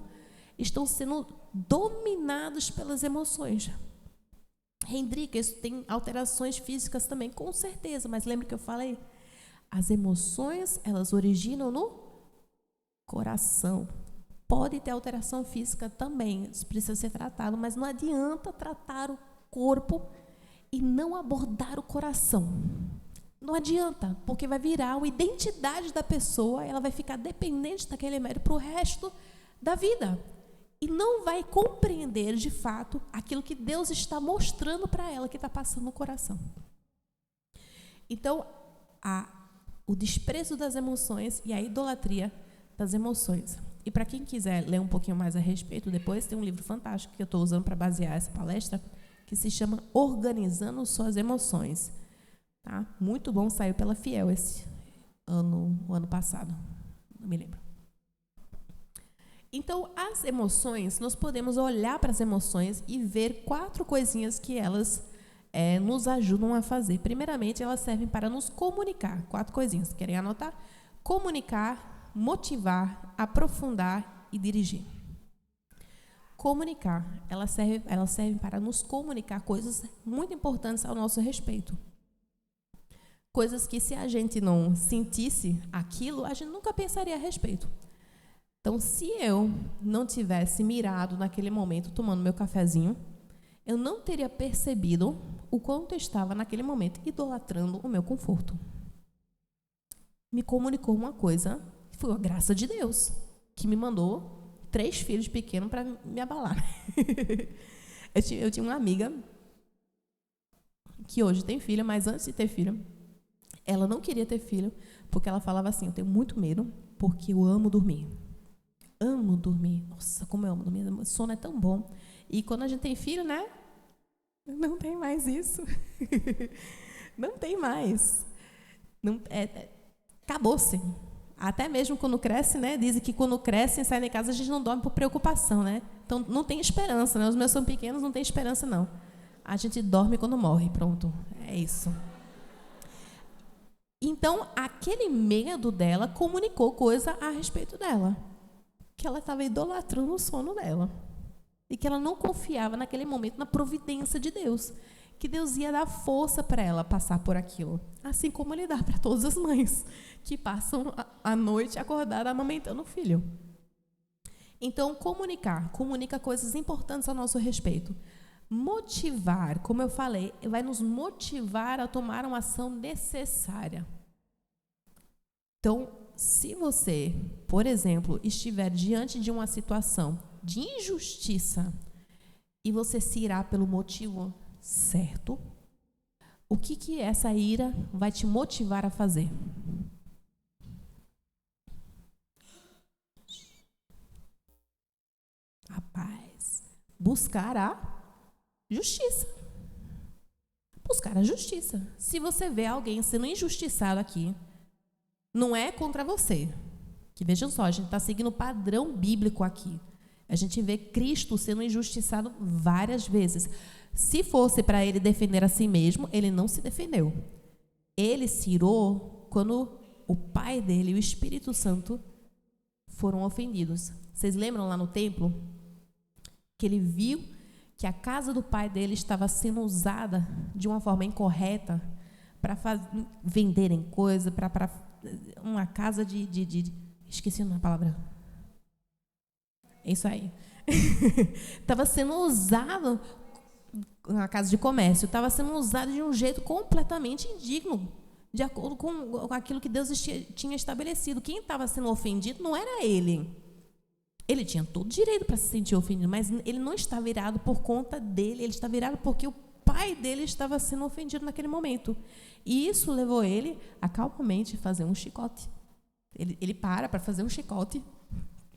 Estão sendo dominados pelas emoções. Hendrika, isso tem alterações físicas também, com certeza, mas lembra que eu falei? As emoções, elas originam no coração. Pode ter alteração física também, isso precisa ser tratado, mas não adianta tratar o corpo e não abordar o coração. Não adianta, porque vai virar a identidade da pessoa, ela vai ficar dependente daquele remédio para o resto da vida. E não vai compreender, de fato, aquilo que Deus está mostrando para ela, que está passando no coração. Então, o desprezo das emoções e a idolatria das emoções. E para quem quiser ler um pouquinho mais a respeito, depois tem um livro fantástico que eu estou usando para basear essa palestra, que se chama Organizando Suas Emoções. Tá? Muito bom, saiu pela Fiel o ano passado, não me lembro. Então, as emoções, nós podemos olhar para as emoções e ver 4 coisinhas que elas nos ajudam a fazer. Primeiramente, elas servem para nos comunicar. 4 coisinhas, querem anotar? Comunicar, motivar, aprofundar e dirigir. Comunicar, elas servem para nos comunicar coisas muito importantes ao nosso respeito. Coisas que, se a gente não sentisse aquilo, a gente nunca pensaria a respeito. Então, se eu não tivesse mirado naquele momento, tomando meu cafezinho, eu não teria percebido o quanto eu estava, naquele momento, idolatrando o meu conforto. Me comunicou uma coisa, foi a graça de Deus, que me mandou 3 filhos pequenos para me abalar. Eu tinha uma amiga que hoje tem filho, mas antes de ter filho, ela não queria ter filho, porque ela falava assim, eu tenho muito medo, porque eu amo dormir. Amo dormir. Nossa, como eu amo dormir. O sono é tão bom. E quando a gente tem filho, né? Não tem mais isso. Não tem mais. Acabou-se. Até mesmo quando cresce, né? Dizem que quando cresce e sai de casa, a gente não dorme por preocupação, né? Então, não tem esperança, né? Os meus são pequenos, não tem esperança, não. A gente dorme quando morre. Pronto. É isso. Então, aquele medo dela comunicou coisa a respeito dela. Que ela estava idolatrando o sono dela. E que ela não confiava naquele momento na providência de Deus. Que Deus ia dar força para ela passar por aquilo. Assim como Ele dá para todas as mães que passam a noite acordada amamentando o filho. Então, comunica coisas importantes a nosso respeito. Motivar, como eu falei, vai nos motivar a tomar uma ação necessária. Então, se você, por exemplo, estiver diante de uma situação de injustiça e você se irá pelo motivo certo, o que essa ira vai te motivar a fazer? Rapaz, buscar a justiça. Buscar a justiça. Se você vê alguém sendo injustiçado aqui, não é contra você. Que vejam só, a gente está seguindo o padrão bíblico aqui. A gente vê Cristo sendo injustiçado várias vezes. Se fosse para ele defender a si mesmo, ele não se defendeu. Ele se irou quando o Pai dele e o Espírito Santo foram ofendidos. Vocês lembram lá no templo? Que ele viu que a casa do pai dele estava sendo usada de uma forma incorreta para venderem coisa, para uma casa de esqueci uma palavra. É isso aí. Estava sendo usado, uma casa de comércio, estava sendo usado de um jeito completamente indigno, de acordo com aquilo que Deus tinha estabelecido. Quem estava sendo ofendido não era ele. Ele tinha todo direito para se sentir ofendido, mas ele não estava irado por conta dele, ele estava irado porque o pai dele estava sendo ofendido naquele momento. E isso levou ele a calmamente fazer um chicote. Ele para fazer um chicote,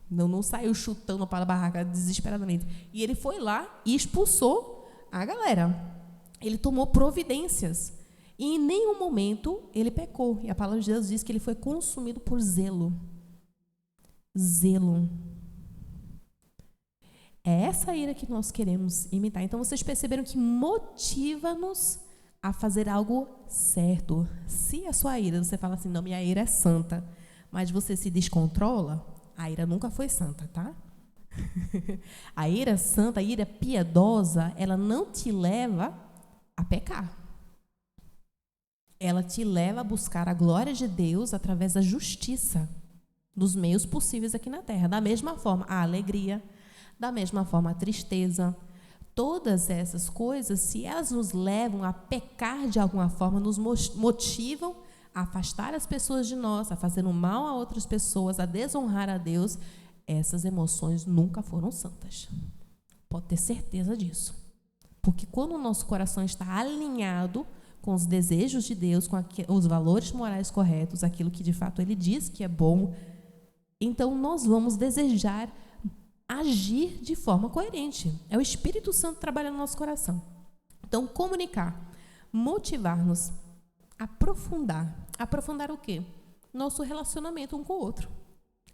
não saiu chutando para a barraca desesperadamente. E ele foi lá e expulsou a galera. Ele tomou providências. E em nenhum momento ele pecou. E a palavra de Deus diz que ele foi consumido por zelo. Zelo. É essa ira que nós queremos imitar. Então, vocês perceberam que motiva-nos a fazer algo certo. Se a sua ira, você fala assim, não, minha ira é santa, mas você se descontrola, a ira nunca foi santa, tá? A ira santa, a ira piedosa, ela não te leva a pecar. Ela te leva a buscar a glória de Deus através da justiça, dos meios possíveis aqui na terra. Da mesma forma, a alegria, da mesma forma, a tristeza. Todas essas coisas, se elas nos levam a pecar de alguma forma, nos motivam a afastar as pessoas de nós, a fazer um mal a outras pessoas, a desonrar a Deus, essas emoções nunca foram santas. Pode ter certeza disso. Porque quando o nosso coração está alinhado com os desejos de Deus, com os valores morais corretos, aquilo que de fato Ele diz que é bom, então nós vamos desejar agir de forma coerente. É o Espírito Santo trabalhando no nosso coração. Então, comunicar, motivar-nos, aprofundar. Aprofundar o quê? Nosso relacionamento um com o outro.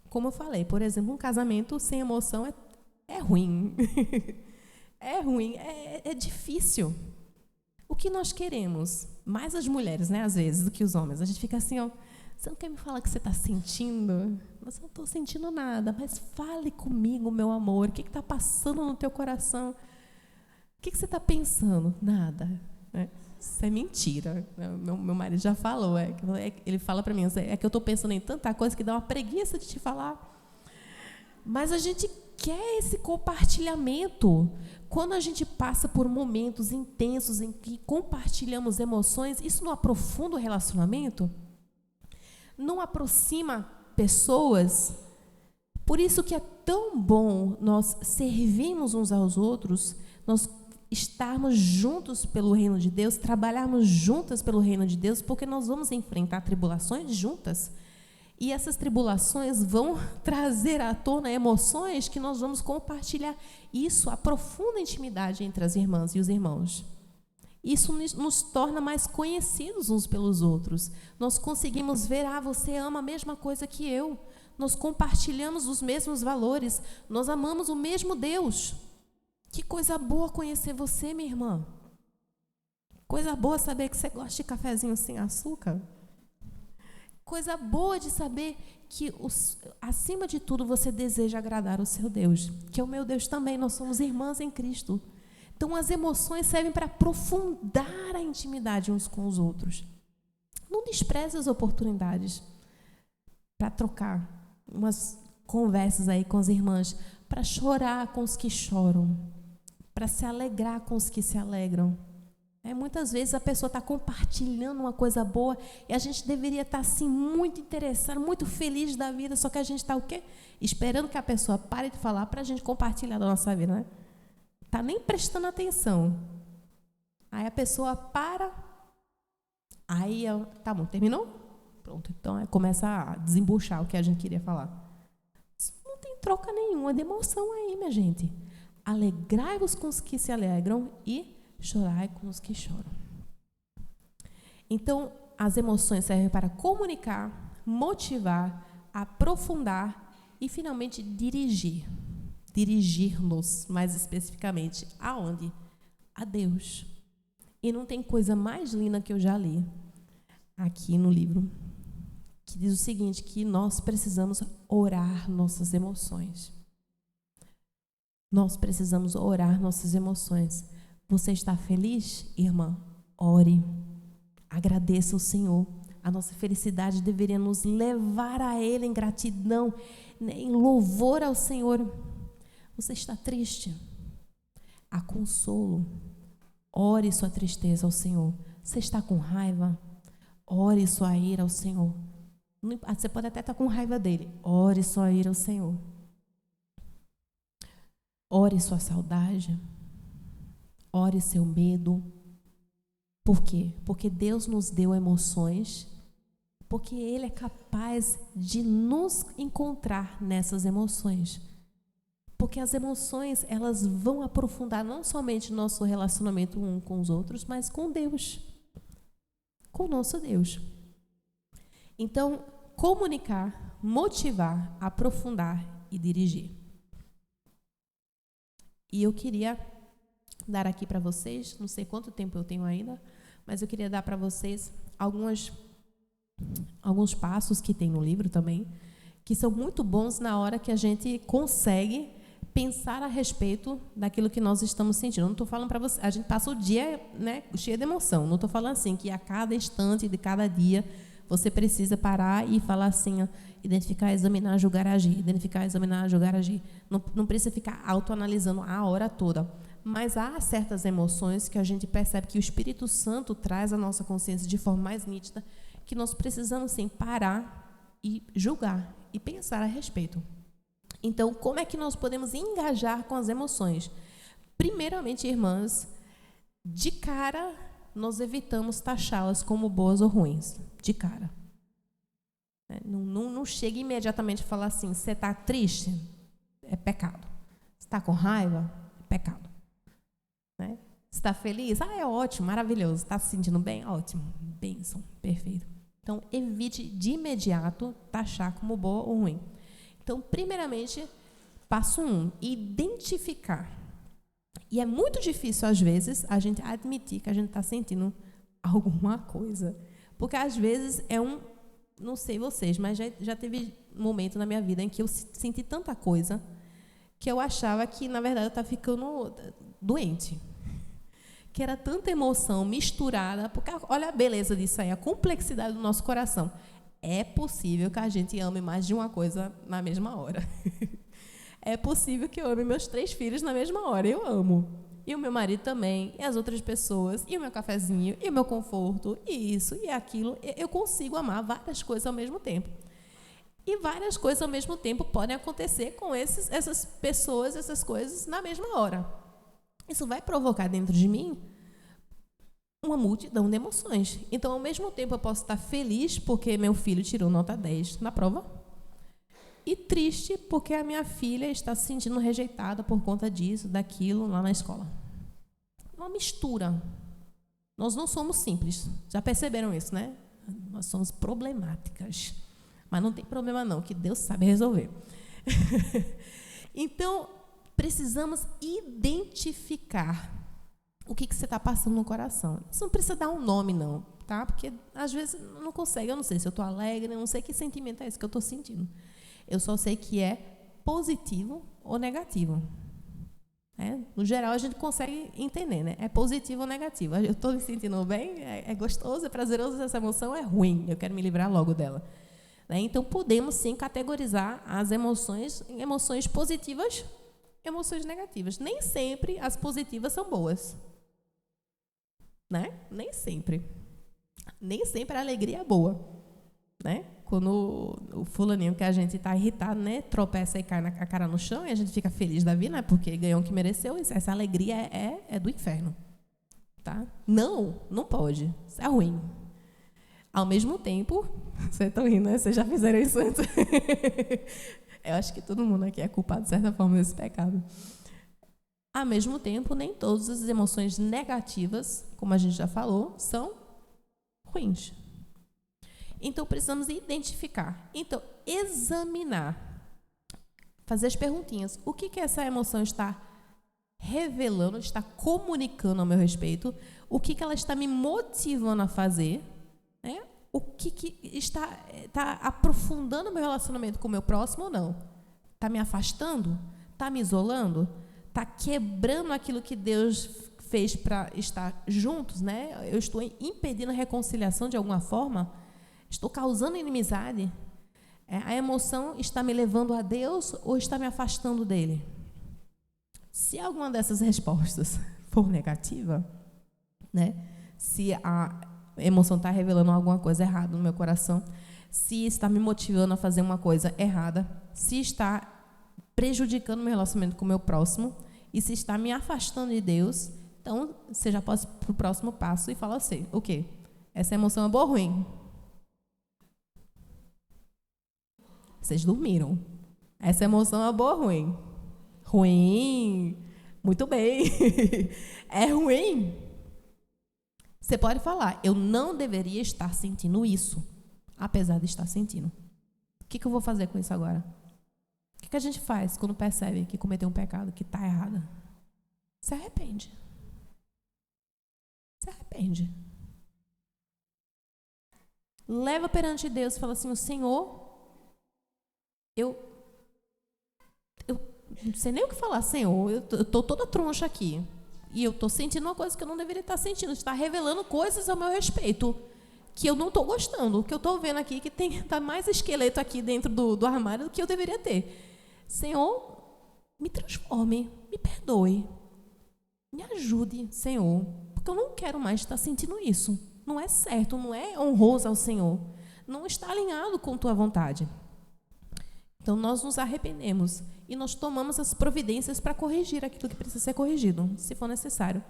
Como eu falei, por exemplo, um casamento sem emoção é ruim. É ruim, é difícil. O que nós queremos? Mais as mulheres, né, às vezes, do que os homens. A gente fica assim, ó, você não quer me falar o que você está sentindo? Mas eu não estou sentindo nada, mas fale comigo, meu amor. O que está passando no teu coração? O que você está pensando? Nada. Né? Isso é mentira. Meu marido já falou. Ele fala para mim, é que eu estou pensando em tanta coisa que dá uma preguiça de te falar. Mas a gente quer esse compartilhamento. Quando a gente passa por momentos intensos em que compartilhamos emoções, isso não aprofunda o relacionamento? Não aproxima pessoas? Por isso que é tão bom nós servirmos uns aos outros, nós estarmos juntos pelo reino de Deus, trabalharmos juntas pelo reino de Deus, porque nós vamos enfrentar tribulações juntas. E essas tribulações vão trazer à tona emoções que nós vamos compartilhar. Isso aprofunda a intimidade entre as irmãs e os irmãos. Isso nos torna mais conhecidos uns pelos outros. Nós conseguimos ver, você ama a mesma coisa que eu. Nós compartilhamos os mesmos valores. Nós amamos o mesmo Deus. Que coisa boa conhecer você, minha irmã. Coisa boa saber que você gosta de cafezinho sem açúcar. Coisa boa de saber que, acima de tudo, você deseja agradar o seu Deus, que é o meu Deus também. Nós somos irmãs em Cristo. Então, as emoções servem para aprofundar a intimidade uns com os outros. Não despreze as oportunidades para trocar umas conversas aí com as irmãs, para chorar com os que choram, para se alegrar com os que se alegram. Muitas vezes a pessoa está compartilhando uma coisa boa e a gente deveria estar assim muito interessado, muito feliz da vida, só que a gente está o quê? Esperando que a pessoa pare de falar para a gente compartilhar da nossa vida, né? Está nem prestando atenção. Aí a pessoa para, aí, tá bom, terminou? Pronto, então começa a desembuchar o que a gente queria falar. Não tem troca nenhuma de emoção aí, minha gente. Alegrai-vos com os que se alegram e chorai com os que choram. Então, as emoções servem para comunicar, motivar, aprofundar e, finalmente, dirigir. Dirigir-nos, mais especificamente, aonde? A Deus. E não tem coisa mais linda que eu já li aqui no livro, que diz o seguinte, que nós precisamos orar nossas emoções. Nós precisamos orar nossas emoções. Você está feliz, irmã? Ore. Agradeça ao Senhor. A nossa felicidade deveria nos levar a Ele em gratidão, em louvor ao Senhor. Você está triste? Há consolo. Ore sua tristeza ao Senhor. Você está com raiva? Ore sua ira ao Senhor. Você pode até estar com raiva dele. Ore sua ira ao Senhor. Ore sua saudade. Ore seu medo. Por quê? Porque Deus nos deu emoções, porque Ele é capaz de nos encontrar nessas emoções. Porque as emoções, elas vão aprofundar não somente nosso relacionamento um com os outros, mas com Deus. Com o nosso Deus. Então, comunicar, motivar, aprofundar e dirigir. E eu queria dar aqui para vocês, não sei quanto tempo eu tenho ainda, mas eu queria dar para vocês alguns passos que tem no livro também, que são muito bons na hora que a gente consegue pensar a respeito daquilo que nós estamos sentindo. Não estou falando para você, a gente passa o dia, né, cheio de emoção. Não estou falando assim que a cada instante de cada dia você precisa parar e falar assim, ó, identificar, examinar, julgar, agir. Identificar, examinar, julgar, agir. Não precisa ficar autoanalisando a hora toda. Mas há certas emoções que a gente percebe que o Espírito Santo traz à nossa consciência de forma mais nítida, que nós precisamos, sim, parar e julgar e pensar a respeito. Então, como é que nós podemos engajar com as emoções? Primeiramente, irmãs, de cara, nós evitamos taxá-las como boas ou ruins. De cara. Não chega imediatamente a falar assim, você está triste? É pecado. Você está com raiva? É pecado. Né? Você está feliz? É ótimo, maravilhoso. Está se sentindo bem? Ótimo, bênção, perfeito. Então, evite de imediato taxar como boa ou ruim. Então, primeiramente, passo 1, identificar. E é muito difícil, às vezes, a gente admitir que a gente está sentindo alguma coisa. Porque, às vezes, não sei vocês, mas já teve um momento na minha vida em que eu senti tanta coisa que eu achava que, na verdade, eu estava ficando doente. Que era tanta emoção misturada, porque olha a beleza disso aí, a complexidade do nosso coração. É possível que a gente ame mais de uma coisa na mesma hora. É possível que eu ame meus 3 filhos na mesma hora, eu amo. E o meu marido também, e as outras pessoas, e o meu cafezinho, e o meu conforto, e isso, e aquilo. Eu consigo amar várias coisas ao mesmo tempo. E várias coisas ao mesmo tempo podem acontecer com essas pessoas, essas coisas na mesma hora. Isso vai provocar dentro de mim uma multidão de emoções. Então, ao mesmo tempo, eu posso estar feliz porque meu filho tirou nota 10 na prova e triste porque a minha filha está se sentindo rejeitada por conta disso, daquilo, lá na escola. Uma mistura. Nós não somos simples. Já perceberam isso, né? Nós somos problemáticas. Mas não tem problema não, que Deus sabe resolver. Então, precisamos identificar o que você está passando no coração. Você não precisa dar um nome, não, tá? Porque, às vezes, não consegue. Eu não sei se eu estou alegre, eu não sei que sentimento é esse que eu estou sentindo. Eu só sei que é positivo ou negativo. No geral, a gente consegue entender, né? É positivo ou negativo. Eu estou me sentindo bem, é gostoso, é prazeroso, essa emoção é ruim, eu quero me livrar logo dela. Então, podemos, sim, categorizar as emoções em emoções positivas, emoções negativas. Nem sempre as positivas são boas. Né? Nem sempre. Nem sempre a alegria é boa. Né? Quando o fulaninho que a gente está irritado, né, tropeça e cai a cara no chão e a gente fica feliz da vida, né, porque ganhou o que mereceu, essa alegria é do inferno. Tá? Não pode. Isso é ruim. Ao mesmo tempo, vocês estão rindo, né? Vocês já fizeram isso antes. Eu acho que todo mundo aqui é culpado, de certa forma, desse pecado. Ao mesmo tempo, nem todas as emoções negativas, como a gente já falou, são ruins. Então, precisamos identificar. Então, examinar. Fazer as perguntinhas. O que essa emoção está revelando, está comunicando ao meu respeito? O que ela está me motivando a fazer? Né? O que está aprofundando o meu relacionamento com o meu próximo ou não? Está me afastando? Está me isolando? Está quebrando aquilo que Deus fez para estar juntos? Né? Eu estou impedindo a reconciliação de alguma forma? Estou causando inimizade? A emoção está me levando a Deus ou está me afastando dele? Se alguma dessas respostas for negativa, né? Se a emoção está revelando alguma coisa errada no meu coração, se está me motivando a fazer uma coisa errada, se está prejudicando o meu relacionamento com o meu próximo e se está me afastando de Deus, então você já pode ir para o próximo passo e falar assim, o quê? Essa emoção é boa ou ruim? Vocês dormiram. Essa emoção é boa ou ruim? Ruim. Muito bem. É ruim. Você pode falar, eu não deveria estar sentindo isso, apesar de estar sentindo. O que eu vou fazer com isso agora? O que a gente faz quando percebe que cometeu um pecado, que está errado? Se arrepende. Se arrepende. Leva perante Deus e fala assim: o Senhor, eu não sei nem o que falar, Senhor, eu estou toda troncha aqui. E eu estou sentindo uma coisa que eu não deveria estar sentindo. Está revelando coisas ao meu respeito que eu não estou gostando. O que eu estou vendo aqui, que está mais esqueleto aqui dentro do armário do que eu deveria ter. Senhor, me transforme, me perdoe. Me ajude, Senhor, porque eu não quero mais estar sentindo isso. Não é certo, não é honroso ao Senhor. Não está alinhado com tua vontade. Então, nós nos arrependemos e nós tomamos as providências para corrigir aquilo que precisa ser corrigido, se for necessário.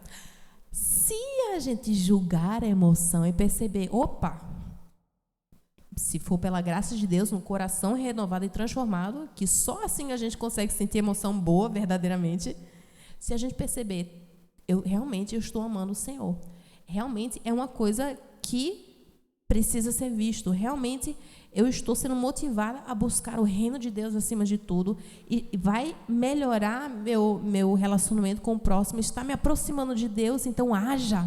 Se a gente julgar a emoção e perceber, opa, se for pela graça de Deus, um coração renovado e transformado, que só assim a gente consegue sentir emoção boa, verdadeiramente, se a gente perceber, realmente eu estou amando o Senhor. Realmente é uma coisa que precisa ser visto. Realmente eu estou sendo motivada a buscar o reino de Deus acima de tudo e vai melhorar meu relacionamento com o próximo, está me aproximando de Deus, então haja.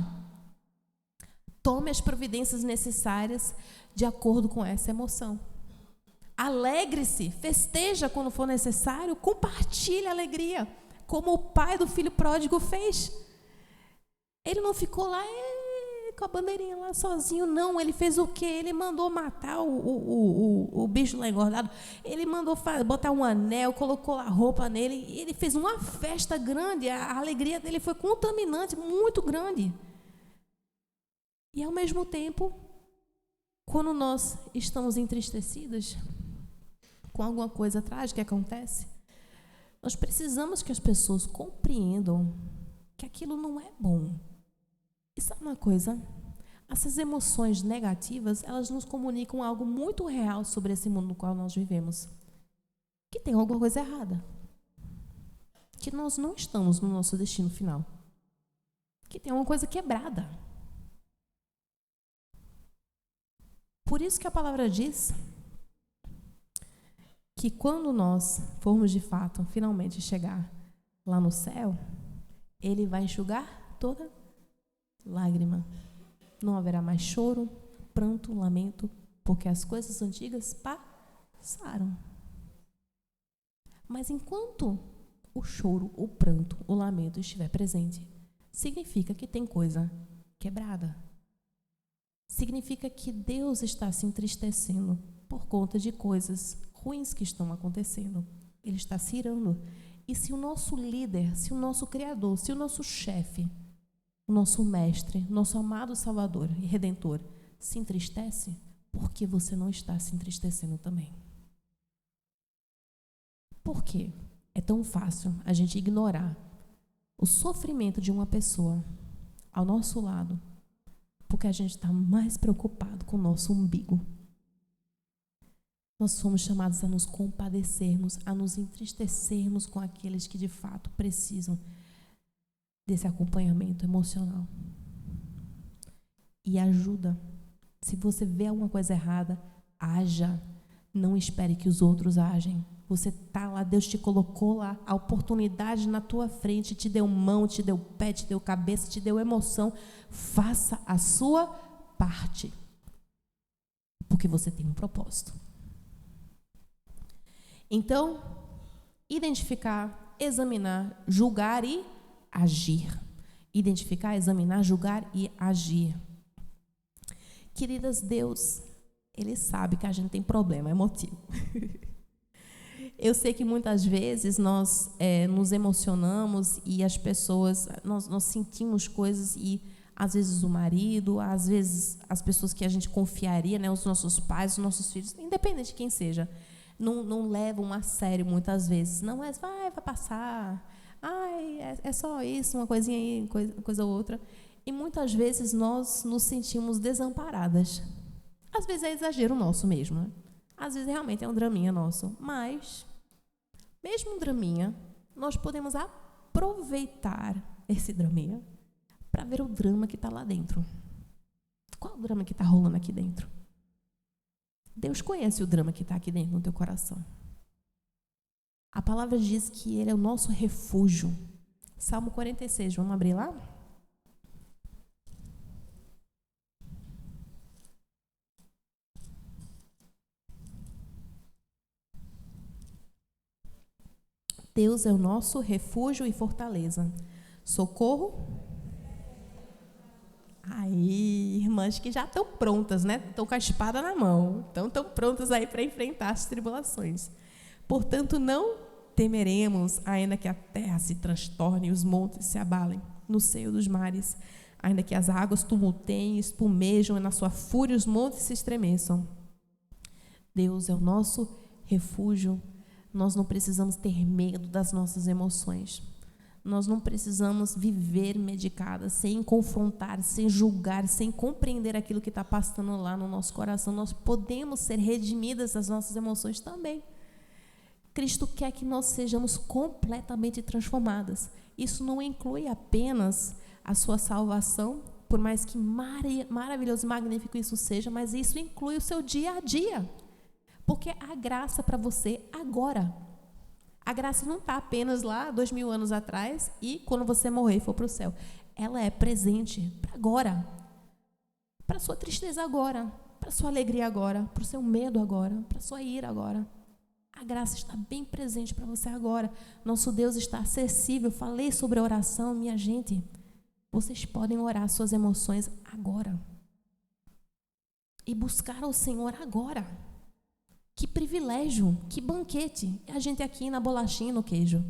Tome as providências necessárias de acordo com essa emoção. Alegre-se, festeja quando for necessário, compartilhe a alegria, como o pai do filho pródigo fez. Ele não ficou lá com a bandeirinha lá sozinho, não. Ele fez o quê? Ele mandou matar o bicho lá engordado. Ele mandou botar um anel, colocou a roupa nele. Ele fez uma festa grande. A alegria dele foi contaminante, muito grande. E, ao mesmo tempo, quando nós estamos entristecidos com alguma coisa trágica que acontece, nós precisamos que as pessoas compreendam que aquilo não é bom. E sabe uma coisa? Essas emoções negativas, elas nos comunicam algo muito real sobre esse mundo no qual nós vivemos. Que tem alguma coisa errada. Que nós não estamos no nosso destino final. Que tem alguma coisa quebrada. Por isso que a palavra diz que quando nós formos de fato, finalmente chegar lá no céu, Ele vai enxugar toda lágrima. Não haverá mais choro, pranto, lamento, porque as coisas antigas passaram. Mas enquanto o choro, o pranto, o lamento estiver presente, significa que tem coisa quebrada. Significa que Deus está se entristecendo por conta de coisas ruins que estão acontecendo. Ele está se irando. E se o nosso líder, se o nosso Criador, se o nosso chefe, o nosso mestre, nosso amado Salvador e Redentor se entristece, por que você não está se entristecendo também? Por quê? É tão fácil a gente ignorar o sofrimento de uma pessoa ao nosso lado, porque a gente está mais preocupado com o nosso umbigo. Nós somos chamados a nos compadecermos, a nos entristecermos com aqueles que de fato precisam desse acompanhamento emocional. E ajuda. Se você vê alguma coisa errada, haja. Não espere que os outros agem. Você está lá, Deus te colocou lá, a oportunidade na tua frente, te deu mão, te deu pé, te deu cabeça, te deu emoção. Faça a sua parte. Porque você tem um propósito. Então, identificar, examinar, julgar e agir. Identificar, examinar, julgar e agir. Queridas, Deus, Ele sabe que a gente tem problema emotivo. Eu sei que muitas vezes nós nos emocionamos e as pessoas, nós sentimos coisas e às vezes o marido, às vezes as pessoas que a gente confiaria, né, os nossos pais, os nossos filhos, independente de quem seja, não levam a sério muitas vezes. Não é, vai passar, é só isso, uma coisinha aí, coisa outra. E muitas vezes nós nos sentimos desamparadas. Às vezes é exagero nosso mesmo, né? Às vezes realmente é um draminha nosso. Mas, mesmo um draminha, nós podemos aproveitar esse draminha para ver o drama que está lá dentro. Qual é o drama que está rolando aqui dentro? Deus conhece o drama que está aqui dentro no teu coração. A palavra diz que Ele é o nosso refúgio. Salmo 46, vamos abrir lá? Deus é o nosso refúgio e fortaleza. Socorro. Aí, irmãs que já estão prontas, né? Estão com a espada na mão. Estão prontas aí para enfrentar as tribulações. Portanto, não temeremos, ainda que a terra se transtorne e os montes se abalem no seio dos mares, ainda que as águas tumulteiem, espumejam e na sua fúria os montes se estremeçam. Deus é o nosso refúgio. Nós não precisamos ter medo das nossas emoções. Nós não precisamos viver medicadas, sem confrontar, sem julgar, sem compreender aquilo que está passando lá no nosso coração. Nós podemos ser redimidas das nossas emoções também. Cristo quer que nós sejamos completamente transformadas. Isso não inclui apenas a sua salvação, por mais que maravilhoso e magnífico isso seja, mas isso inclui o seu dia a dia. Porque há graça para você agora. A graça não está apenas lá 2000 anos atrás e quando você morrer e for para o céu. Ela é presente para agora. Para a sua tristeza agora. Para a sua alegria agora. Para o seu medo agora. Para a sua ira agora. A graça está bem presente para você agora. Nosso Deus está acessível. Falei sobre a oração, minha gente. Vocês podem orar suas emoções agora. E buscar ao Senhor agora. Que privilégio, que banquete. A gente aqui na bolachinha e no queijo.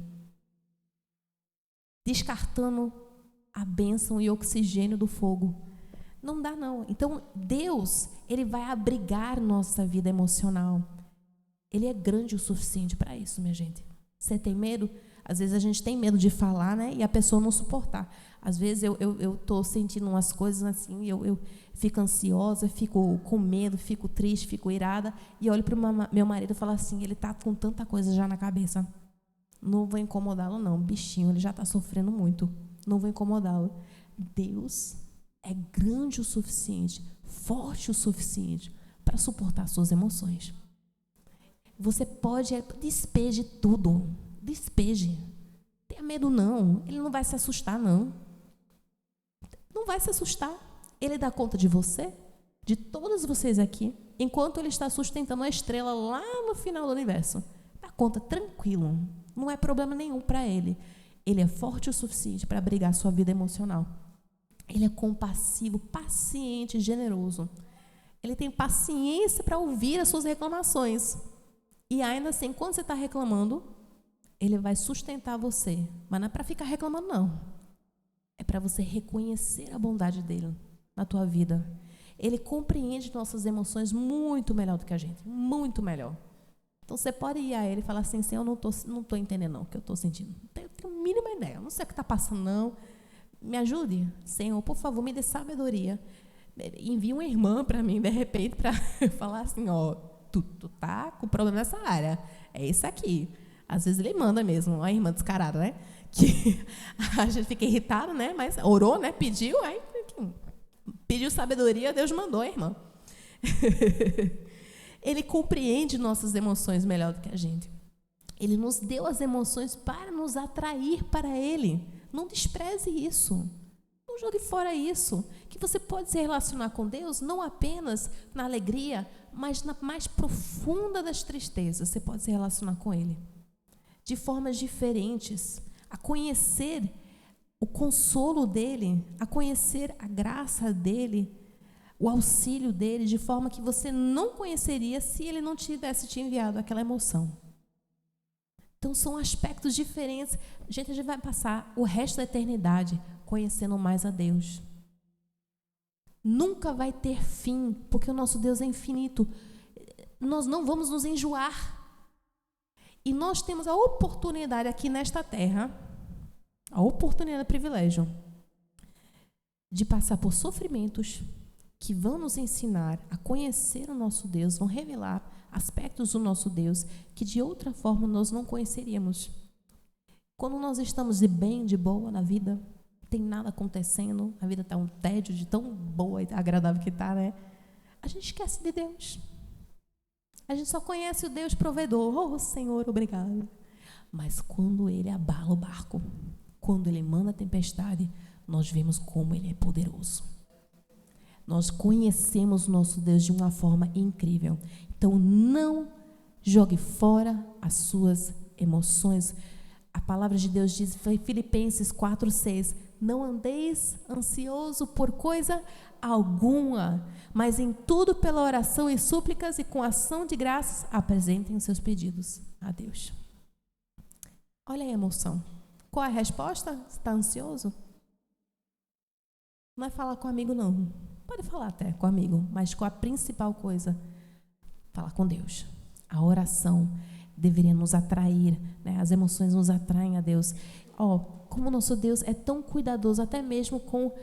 Descartando a bênção e oxigênio do fogo. Não dá, não. Então, Deus, Ele vai abrigar nossa vida emocional. Ele é grande o suficiente para isso, minha gente. Você tem medo? Às vezes a gente tem medo de falar, né? E a pessoa não suportar. Às vezes eu estou sentindo umas coisas assim, eu fico ansiosa, fico com medo, fico triste, fico irada. E olho para o meu marido e falo assim, ele está com tanta coisa já na cabeça. Não vou incomodá-lo não, bichinho, ele já está sofrendo muito. Não vou incomodá-lo. Deus é grande o suficiente, forte o suficiente para suportar suas emoções. Você pode, despeje tudo. Despeje. Tenha medo não. Ele não vai se assustar não. Não vai se assustar. Ele dá conta de você, de todos vocês aqui, enquanto ele está sustentando a estrela lá no final do universo. Dá conta tranquilo. Não é problema nenhum para ele. Ele é forte o suficiente para abrigar a sua vida emocional. Ele é compassivo, paciente, generoso. Ele tem paciência para ouvir as suas reclamações. E ainda assim, quando você está reclamando, Ele vai sustentar você. Mas não é para ficar reclamando, não. É para você reconhecer a bondade dEle na tua vida. Ele compreende nossas emoções muito melhor do que a gente. Muito melhor. Então, você pode ir a Ele e falar assim, Senhor, eu não tô entendendo não, o que eu estou sentindo. Não tenho a mínima ideia. Eu não sei o que está passando, não. Me ajude. Senhor, por favor, me dê sabedoria. Envie uma irmã para mim, de repente, para falar assim, ó, tu tá com problema nessa área. É isso aqui. Às vezes ele manda mesmo, a irmã descarada, né? Que a gente fica irritado, né? Mas orou, né? Pediu, aí pediu sabedoria, Deus mandou a irmã. Ele compreende nossas emoções melhor do que a gente. Ele nos deu as emoções para nos atrair para Ele. Não despreze isso. Não jogue fora isso. Que você pode se relacionar com Deus não apenas na alegria, mas na mais profunda das tristezas. Você pode se relacionar com Ele de formas diferentes, a conhecer o consolo dEle, a conhecer a graça dEle, o auxílio dEle, de forma que você não conheceria se Ele não tivesse te enviado aquela emoção. Então, são aspectos diferentes. Gente, a gente vai passar o resto da eternidade conhecendo mais a Deus. Nunca vai ter fim, porque o nosso Deus é infinito. Nós não vamos nos enjoar. E nós temos a oportunidade aqui nesta terra, a oportunidade, o privilégio, de passar por sofrimentos que vão nos ensinar a conhecer o nosso Deus, vão revelar aspectos do nosso Deus que de outra forma nós não conheceríamos. Quando nós estamos de bem, de boa na vida, não tem nada acontecendo, a vida está um tédio de tão boa e agradável que está, né? A gente esquece de Deus. A gente só conhece o Deus provedor. Oh, Senhor, obrigado. Mas quando Ele abala o barco, quando Ele manda a tempestade, nós vemos como Ele é poderoso. Nós conhecemos nosso Deus de uma forma incrível. Então, não jogue fora as suas emoções. A palavra de Deus diz em Filipenses 4:6, não andeis ansioso por coisa alguma, mas em tudo pela oração e súplicas e com ação de graças apresentem os seus pedidos a Deus. Olha aí a emoção. Qual é a resposta? Você está ansioso? Não é falar com amigo, não. Pode falar até com amigo, mas com a principal coisa, falar com Deus. A oração deveria nos atrair, né? As emoções nos atraem a Deus. Como o nosso Deus é tão cuidadoso, até mesmo com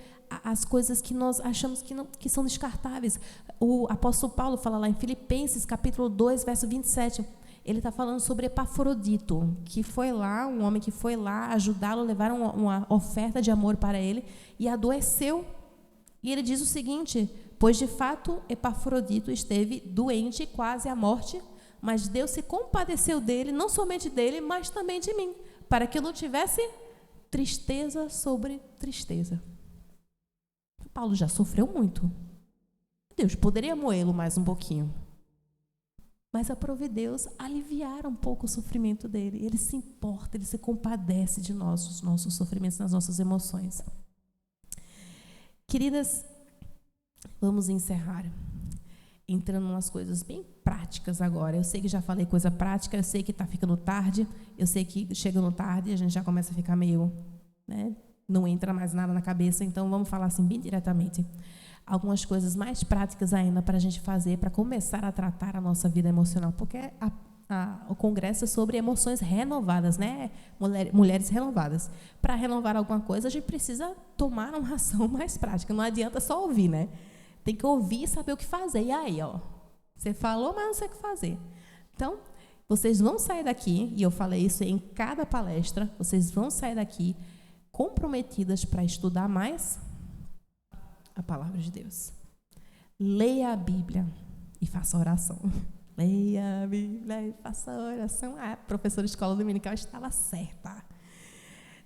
as coisas que nós achamos que são descartáveis. O apóstolo Paulo fala lá em Filipenses, capítulo 2, verso 27, ele está falando sobre Epafrodito, que foi lá, um homem que foi lá ajudá-lo, levar uma oferta de amor para ele, e adoeceu. E ele diz o seguinte, pois de fato Epafrodito esteve doente, quase à morte, mas Deus se compadeceu dele, não somente dele, mas também de mim, para que eu não tivesse tristeza sobre tristeza. Paulo já sofreu muito. Deus poderia moê-lo mais um pouquinho. Mas aprove Deus aliviar um pouco o sofrimento dele. Ele se importa, ele se compadece de nós, dos nossos sofrimentos, das nossas emoções. Queridas, vamos encerrar. Entrando em umas coisas bem práticas agora. Eu sei que já falei coisa prática, eu sei que está ficando tarde, eu sei que chegando tarde a gente já começa a ficar meio, né, não entra mais nada na cabeça, então vamos falar assim bem diretamente. Algumas coisas mais práticas ainda para a gente fazer, para começar a tratar a nossa vida emocional, porque o congresso é sobre emoções renovadas, né? Mulheres renovadas. Para renovar alguma coisa, a gente precisa tomar uma ação mais prática, não adianta só ouvir, né? Tem que ouvir e saber o que fazer. E aí, você falou, mas não sei o que fazer. Então, vocês vão sair daqui, e eu falei isso em cada palestra, vocês vão sair daqui comprometidas para estudar mais a palavra de Deus. Leia a Bíblia e faça oração. Leia a Bíblia e faça oração. A professora de escola dominical estava certa.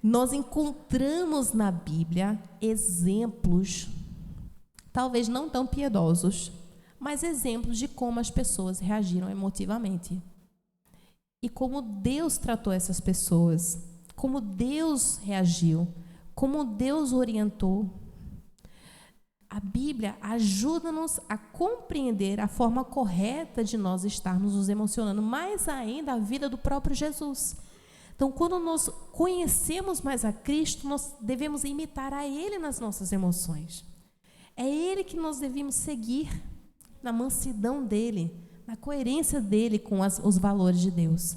Nós encontramos na Bíblia exemplos, talvez não tão piedosos, mas exemplos de como as pessoas reagiram emotivamente. E como Deus tratou essas pessoas, como Deus reagiu, como Deus orientou. A Bíblia ajuda-nos a compreender a forma correta de nós estarmos nos emocionando, mais ainda a vida do próprio Jesus. Então, quando nós conhecemos mais a Cristo, nós devemos imitar a Ele nas nossas emoções. É Ele que nós devemos seguir na mansidão dEle, na coerência dEle com os valores de Deus.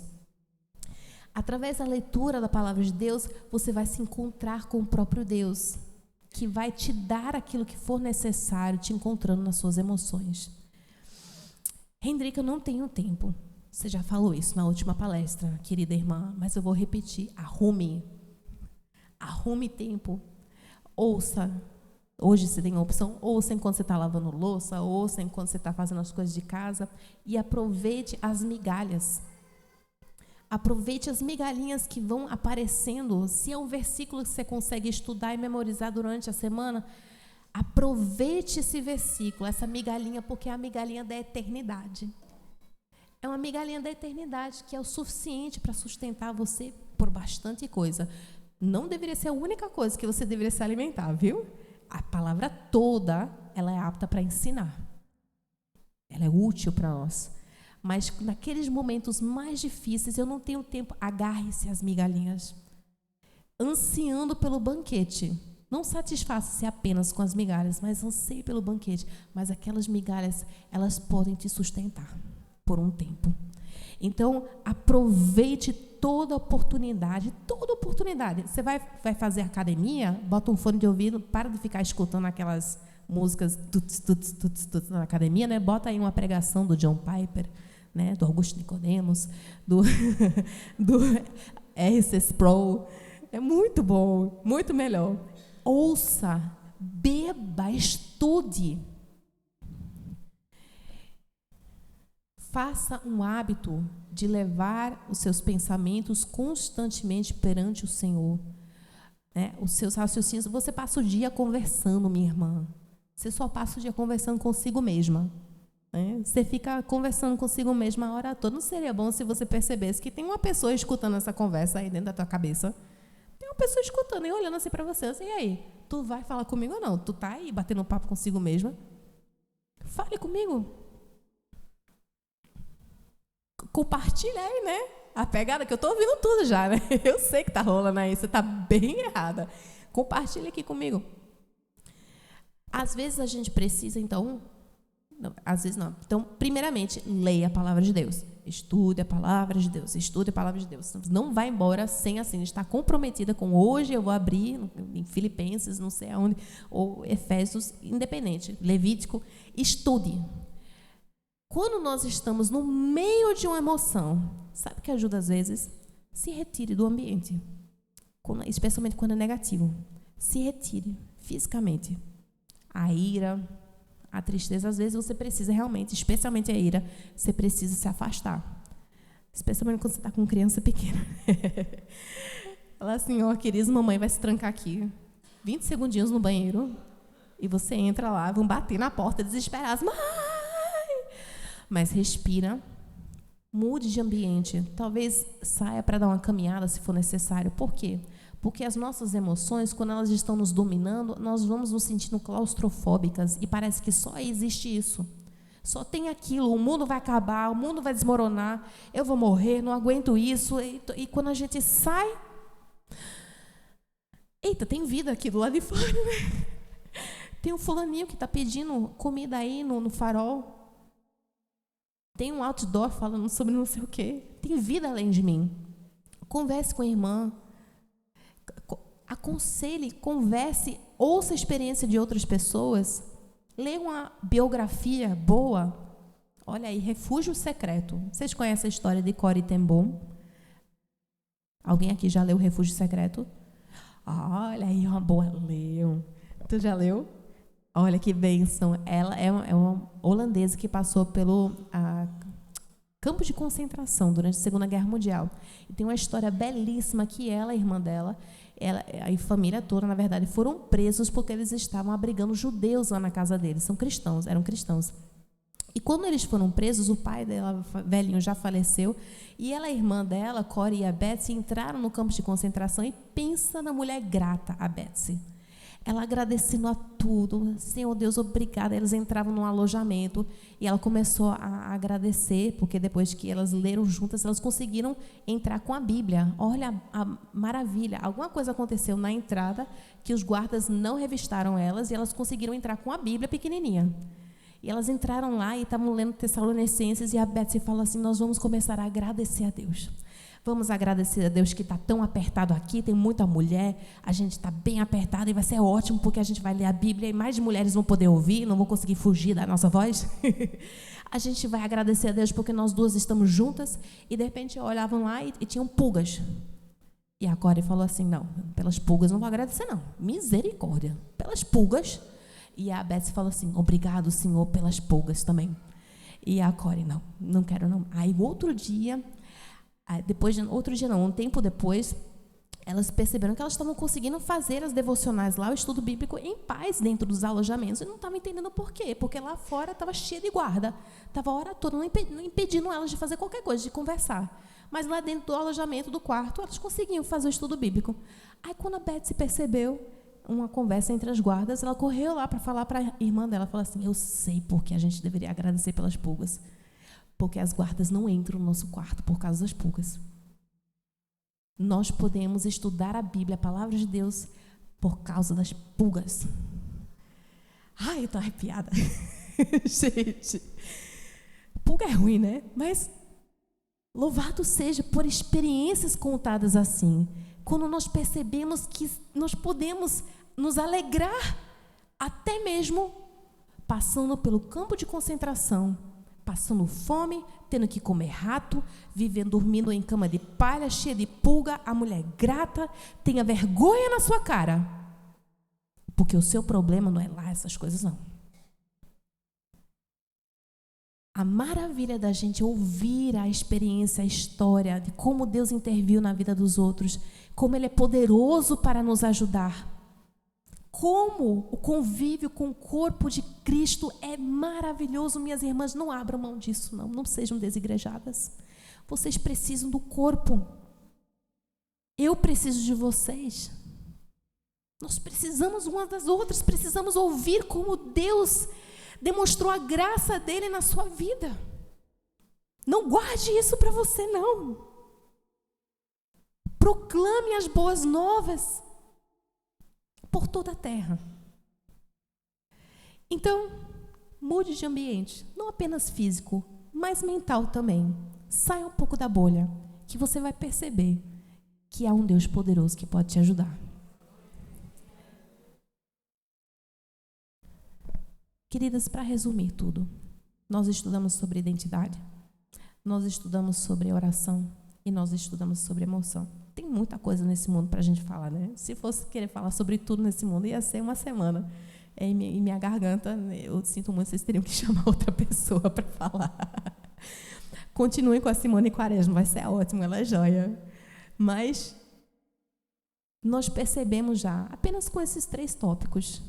Através da leitura da palavra de Deus, você vai se encontrar com o próprio Deus, que vai te dar aquilo que for necessário, te encontrando nas suas emoções. Hendrika, eu não tenho tempo. Você já falou isso na última palestra, querida irmã, mas eu vou repetir. Arrume tempo. Ouça. Hoje você tem a opção, ouça enquanto você está lavando louça, ouça enquanto você está fazendo as coisas de casa, e aproveite as migalhas. Aproveite as migalhinhas que vão aparecendo. Se é um versículo que você consegue estudar e memorizar durante a semana, aproveite esse versículo, essa migalhinha, porque é a migalhinha da eternidade. É uma migalhinha da eternidade que é o suficiente para sustentar você por bastante coisa. Não deveria ser a única coisa que você deveria se alimentar, viu? A palavra toda, ela é apta para ensinar. Ela é útil para nós. Mas naqueles momentos mais difíceis, eu não tenho tempo, agarre-se às migalhinhas. Ansiando pelo banquete. Não satisfaça-se apenas com as migalhas, mas anseie pelo banquete. Mas aquelas migalhas, elas podem te sustentar por um tempo. Então, aproveite toda oportunidade. Você vai fazer academia, bota um fone de ouvido, para de ficar escutando aquelas músicas tuts, na academia, né? Bota aí uma pregação do John Piper, né? Do Augusto Nicodemos, do R.C. Sproul. É muito bom, muito melhor. Ouça, beba, estude. Faça um hábito de levar os seus pensamentos constantemente perante o Senhor. né? Os seus raciocínios, você passa o dia conversando, minha irmã. Você só passa o dia conversando consigo mesma. Né? Você fica conversando consigo mesma a hora toda. Não seria bom se você percebesse que tem uma pessoa escutando essa conversa aí dentro da tua cabeça? Tem uma pessoa escutando e olhando assim para você. Assim, e aí, tu vai falar comigo ou não? Tu tá aí batendo um papo consigo mesma? Fale comigo. Compartilha aí, né? A pegada que eu tô ouvindo tudo já, né? Eu sei que tá rolando aí, você tá bem errada. Compartilha aqui comigo. Às vezes a gente precisa, então... Não, às vezes não. Então, primeiramente, leia a palavra de Deus. Estude a palavra de Deus. Estude a palavra de Deus. Não vai embora sem assim, estar comprometida com hoje eu vou abrir em Filipenses, não sei aonde, ou Efésios, independente. Levítico, estude. Quando nós estamos no meio de uma emoção, sabe o que ajuda às vezes? Se retire do ambiente. Especialmente quando é negativo. Se retire fisicamente. A ira, a tristeza, às vezes você precisa realmente, especialmente a ira, você precisa se afastar. Especialmente quando você está com criança pequena. Fala assim, ó, queridos, mamãe vai se trancar aqui 20 segundinhos no banheiro e você entra lá, vão bater na porta desesperados. Mãe! Mas respira, mude de ambiente. Talvez saia para dar uma caminhada se for necessário. Por quê? Porque as nossas emoções, quando elas estão nos dominando, nós vamos nos sentindo claustrofóbicas e parece que só existe isso. Só tem aquilo, o mundo vai acabar, o mundo vai desmoronar, eu vou morrer, não aguento isso. E quando a gente sai, eita, tem vida aqui do lado de fora, né? Tem um fulaninho que está pedindo comida aí no farol. Tem um outdoor falando sobre não sei o quê. Tem vida além de mim. Converse com a irmã. Aconselhe, converse, ouça a experiência de outras pessoas, leia uma biografia boa. Olha aí, Refúgio Secreto. Vocês conhecem a história de Corrie ten Boom? Alguém aqui já leu Refúgio Secreto? Olha aí, uma boa. Leu. Tu já leu? Olha que bênção. Ela é uma holandesa que passou pelo campo de concentração durante a Segunda Guerra Mundial. E tem uma história belíssima que ela, a irmã dela, a família toda, na verdade, foram presos porque eles estavam abrigando judeus lá na casa deles. São cristãos, eram cristãos. E quando eles foram presos, o pai dela, velhinho, já faleceu, e ela, a irmã dela, Corrie e a Betsy, entraram no campo de concentração e pensa na mulher grata, a Betsy. Ela agradecendo a tudo, Senhor Deus, obrigada. Eles entravam num alojamento e ela começou a agradecer, porque depois que elas leram juntas, elas conseguiram entrar com a Bíblia. Olha a maravilha, alguma coisa aconteceu na entrada que os guardas não revistaram elas e elas conseguiram entrar com a Bíblia pequenininha. E elas entraram lá e estavam lendo Tessalonicenses e a Betsy falou assim, nós vamos começar a agradecer a Deus. Vamos agradecer a Deus que está tão apertado aqui, tem muita mulher, a gente está bem apertado e vai ser ótimo porque a gente vai ler a Bíblia e mais mulheres vão poder ouvir, não vão conseguir fugir da nossa voz. A gente vai agradecer a Deus porque nós duas estamos juntas e de repente olhavam lá e tinham pulgas. E a Corrie falou assim, não, pelas pulgas não vou agradecer não, misericórdia, pelas pulgas. E a Betsy falou assim, obrigado Senhor pelas pulgas também. E a Corrie, não quero não. Aí outro dia... um tempo depois, elas perceberam que elas estavam conseguindo fazer as devocionais lá, o estudo bíblico, em paz dentro dos alojamentos, e não estavam entendendo por quê, porque lá fora estava cheio de guarda, estava a hora toda, não impedindo elas de fazer qualquer coisa, de conversar. Mas lá dentro do alojamento, do quarto, elas conseguiam fazer o estudo bíblico. Aí, quando a Betsy percebeu uma conversa entre as guardas, ela correu lá para falar para a irmã dela, falou assim, eu sei porque a gente deveria agradecer pelas pulgas. Porque as guardas não entram no nosso quarto por causa das pulgas. Nós podemos estudar a Bíblia, a palavra de Deus, por causa das pulgas. Ai, eu estou arrepiada. Gente, pulga é ruim, né? Mas louvado seja por experiências contadas assim. Quando nós percebemos que nós podemos nos alegrar, até mesmo passando pelo campo de concentração, passando fome, tendo que comer rato, dormindo em cama de palha, cheia de pulga, a mulher grata, tenha vergonha na sua cara. Porque o seu problema não é lá essas coisas, não. a maravilha da gente ouvir a experiência, a história de como Deus interviu na vida dos outros, como Ele é poderoso para nos ajudar, como o convívio com o corpo de Cristo é maravilhoso. Minhas irmãs, não abram mão disso, não sejam desigrejadas. Vocês precisam do corpo. Eu preciso de vocês. Nós precisamos umas das outras, precisamos ouvir como Deus demonstrou a graça dele na sua vida. Não guarde isso para você, não. Proclame as boas novas por toda a terra. Então, mude de ambiente, não apenas físico, mas mental também. Saia um pouco da bolha, que você vai perceber que há um Deus poderoso que pode te ajudar. Queridas, para resumir tudo, nós estudamos sobre identidade, nós estudamos sobre oração e nós estudamos sobre emoção. Tem muita coisa nesse mundo para a gente falar, né? Se fosse querer falar sobre tudo nesse mundo, ia ser uma semana. E minha garganta, eu sinto muito, vocês teriam que chamar outra pessoa para falar. Continuem com a Simone Quaresma, vai ser ótimo, ela é joia. Mas nós percebemos já, apenas com esses 3 tópicos,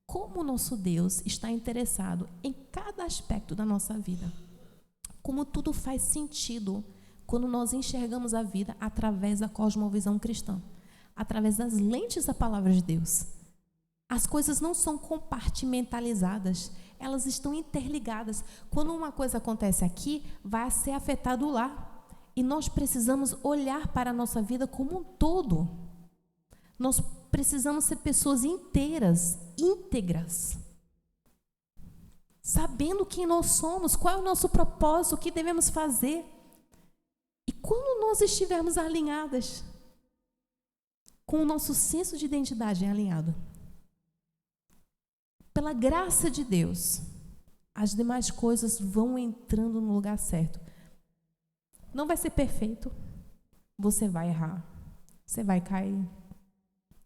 como o nosso Deus está interessado em cada aspecto da nossa vida. Como tudo faz sentido quando nós enxergamos a vida através da cosmovisão cristã, através das lentes da palavra de Deus. As coisas não são compartimentalizadas, elas estão interligadas. Quando uma coisa acontece aqui, vai ser afetado lá. E nós precisamos olhar para a nossa vida como um todo. Nós precisamos ser pessoas inteiras, íntegras, sabendo quem nós somos, qual é o nosso propósito, o que devemos fazer. E quando nós estivermos alinhadas, com o nosso senso de identidade alinhado, pela graça de Deus, as demais coisas vão entrando no lugar certo. Não vai ser perfeito, você vai errar, você vai cair.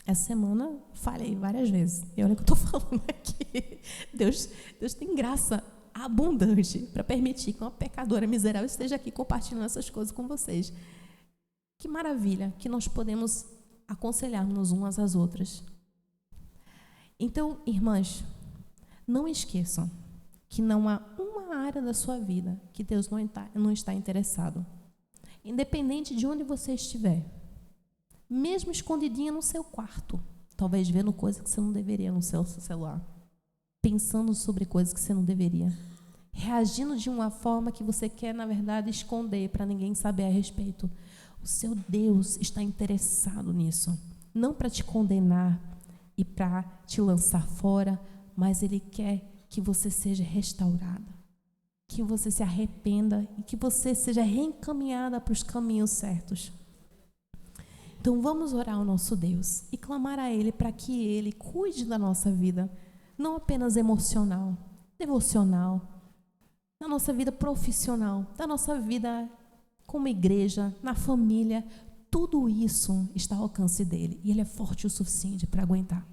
Essa semana falhei várias vezes. E olha o que eu estou falando aqui. Deus tem graça abundante para permitir que uma pecadora miserável esteja aqui compartilhando essas coisas com vocês. Que maravilha que nós podemos aconselhar-nos umas às outras. Então, irmãs, não esqueçam que não há uma área da sua vida que Deus não está interessado. Independente de onde você estiver. Mesmo escondidinha no seu quarto, talvez vendo coisas que você não deveria no seu celular, pensando sobre coisas que você não deveria, reagindo de uma forma que você quer, na verdade, esconder para ninguém saber a respeito. O seu Deus está interessado nisso, não para te condenar e para te lançar fora, mas Ele quer que você seja restaurada, que você se arrependa e que você seja reencaminhada para os caminhos certos. Então vamos orar ao nosso Deus e clamar a Ele para que Ele cuide da nossa vida, não apenas emocional, devocional, da nossa vida profissional, da nossa vida como igreja, na família. Tudo isso está ao alcance dEle e Ele é forte o suficiente para aguentar.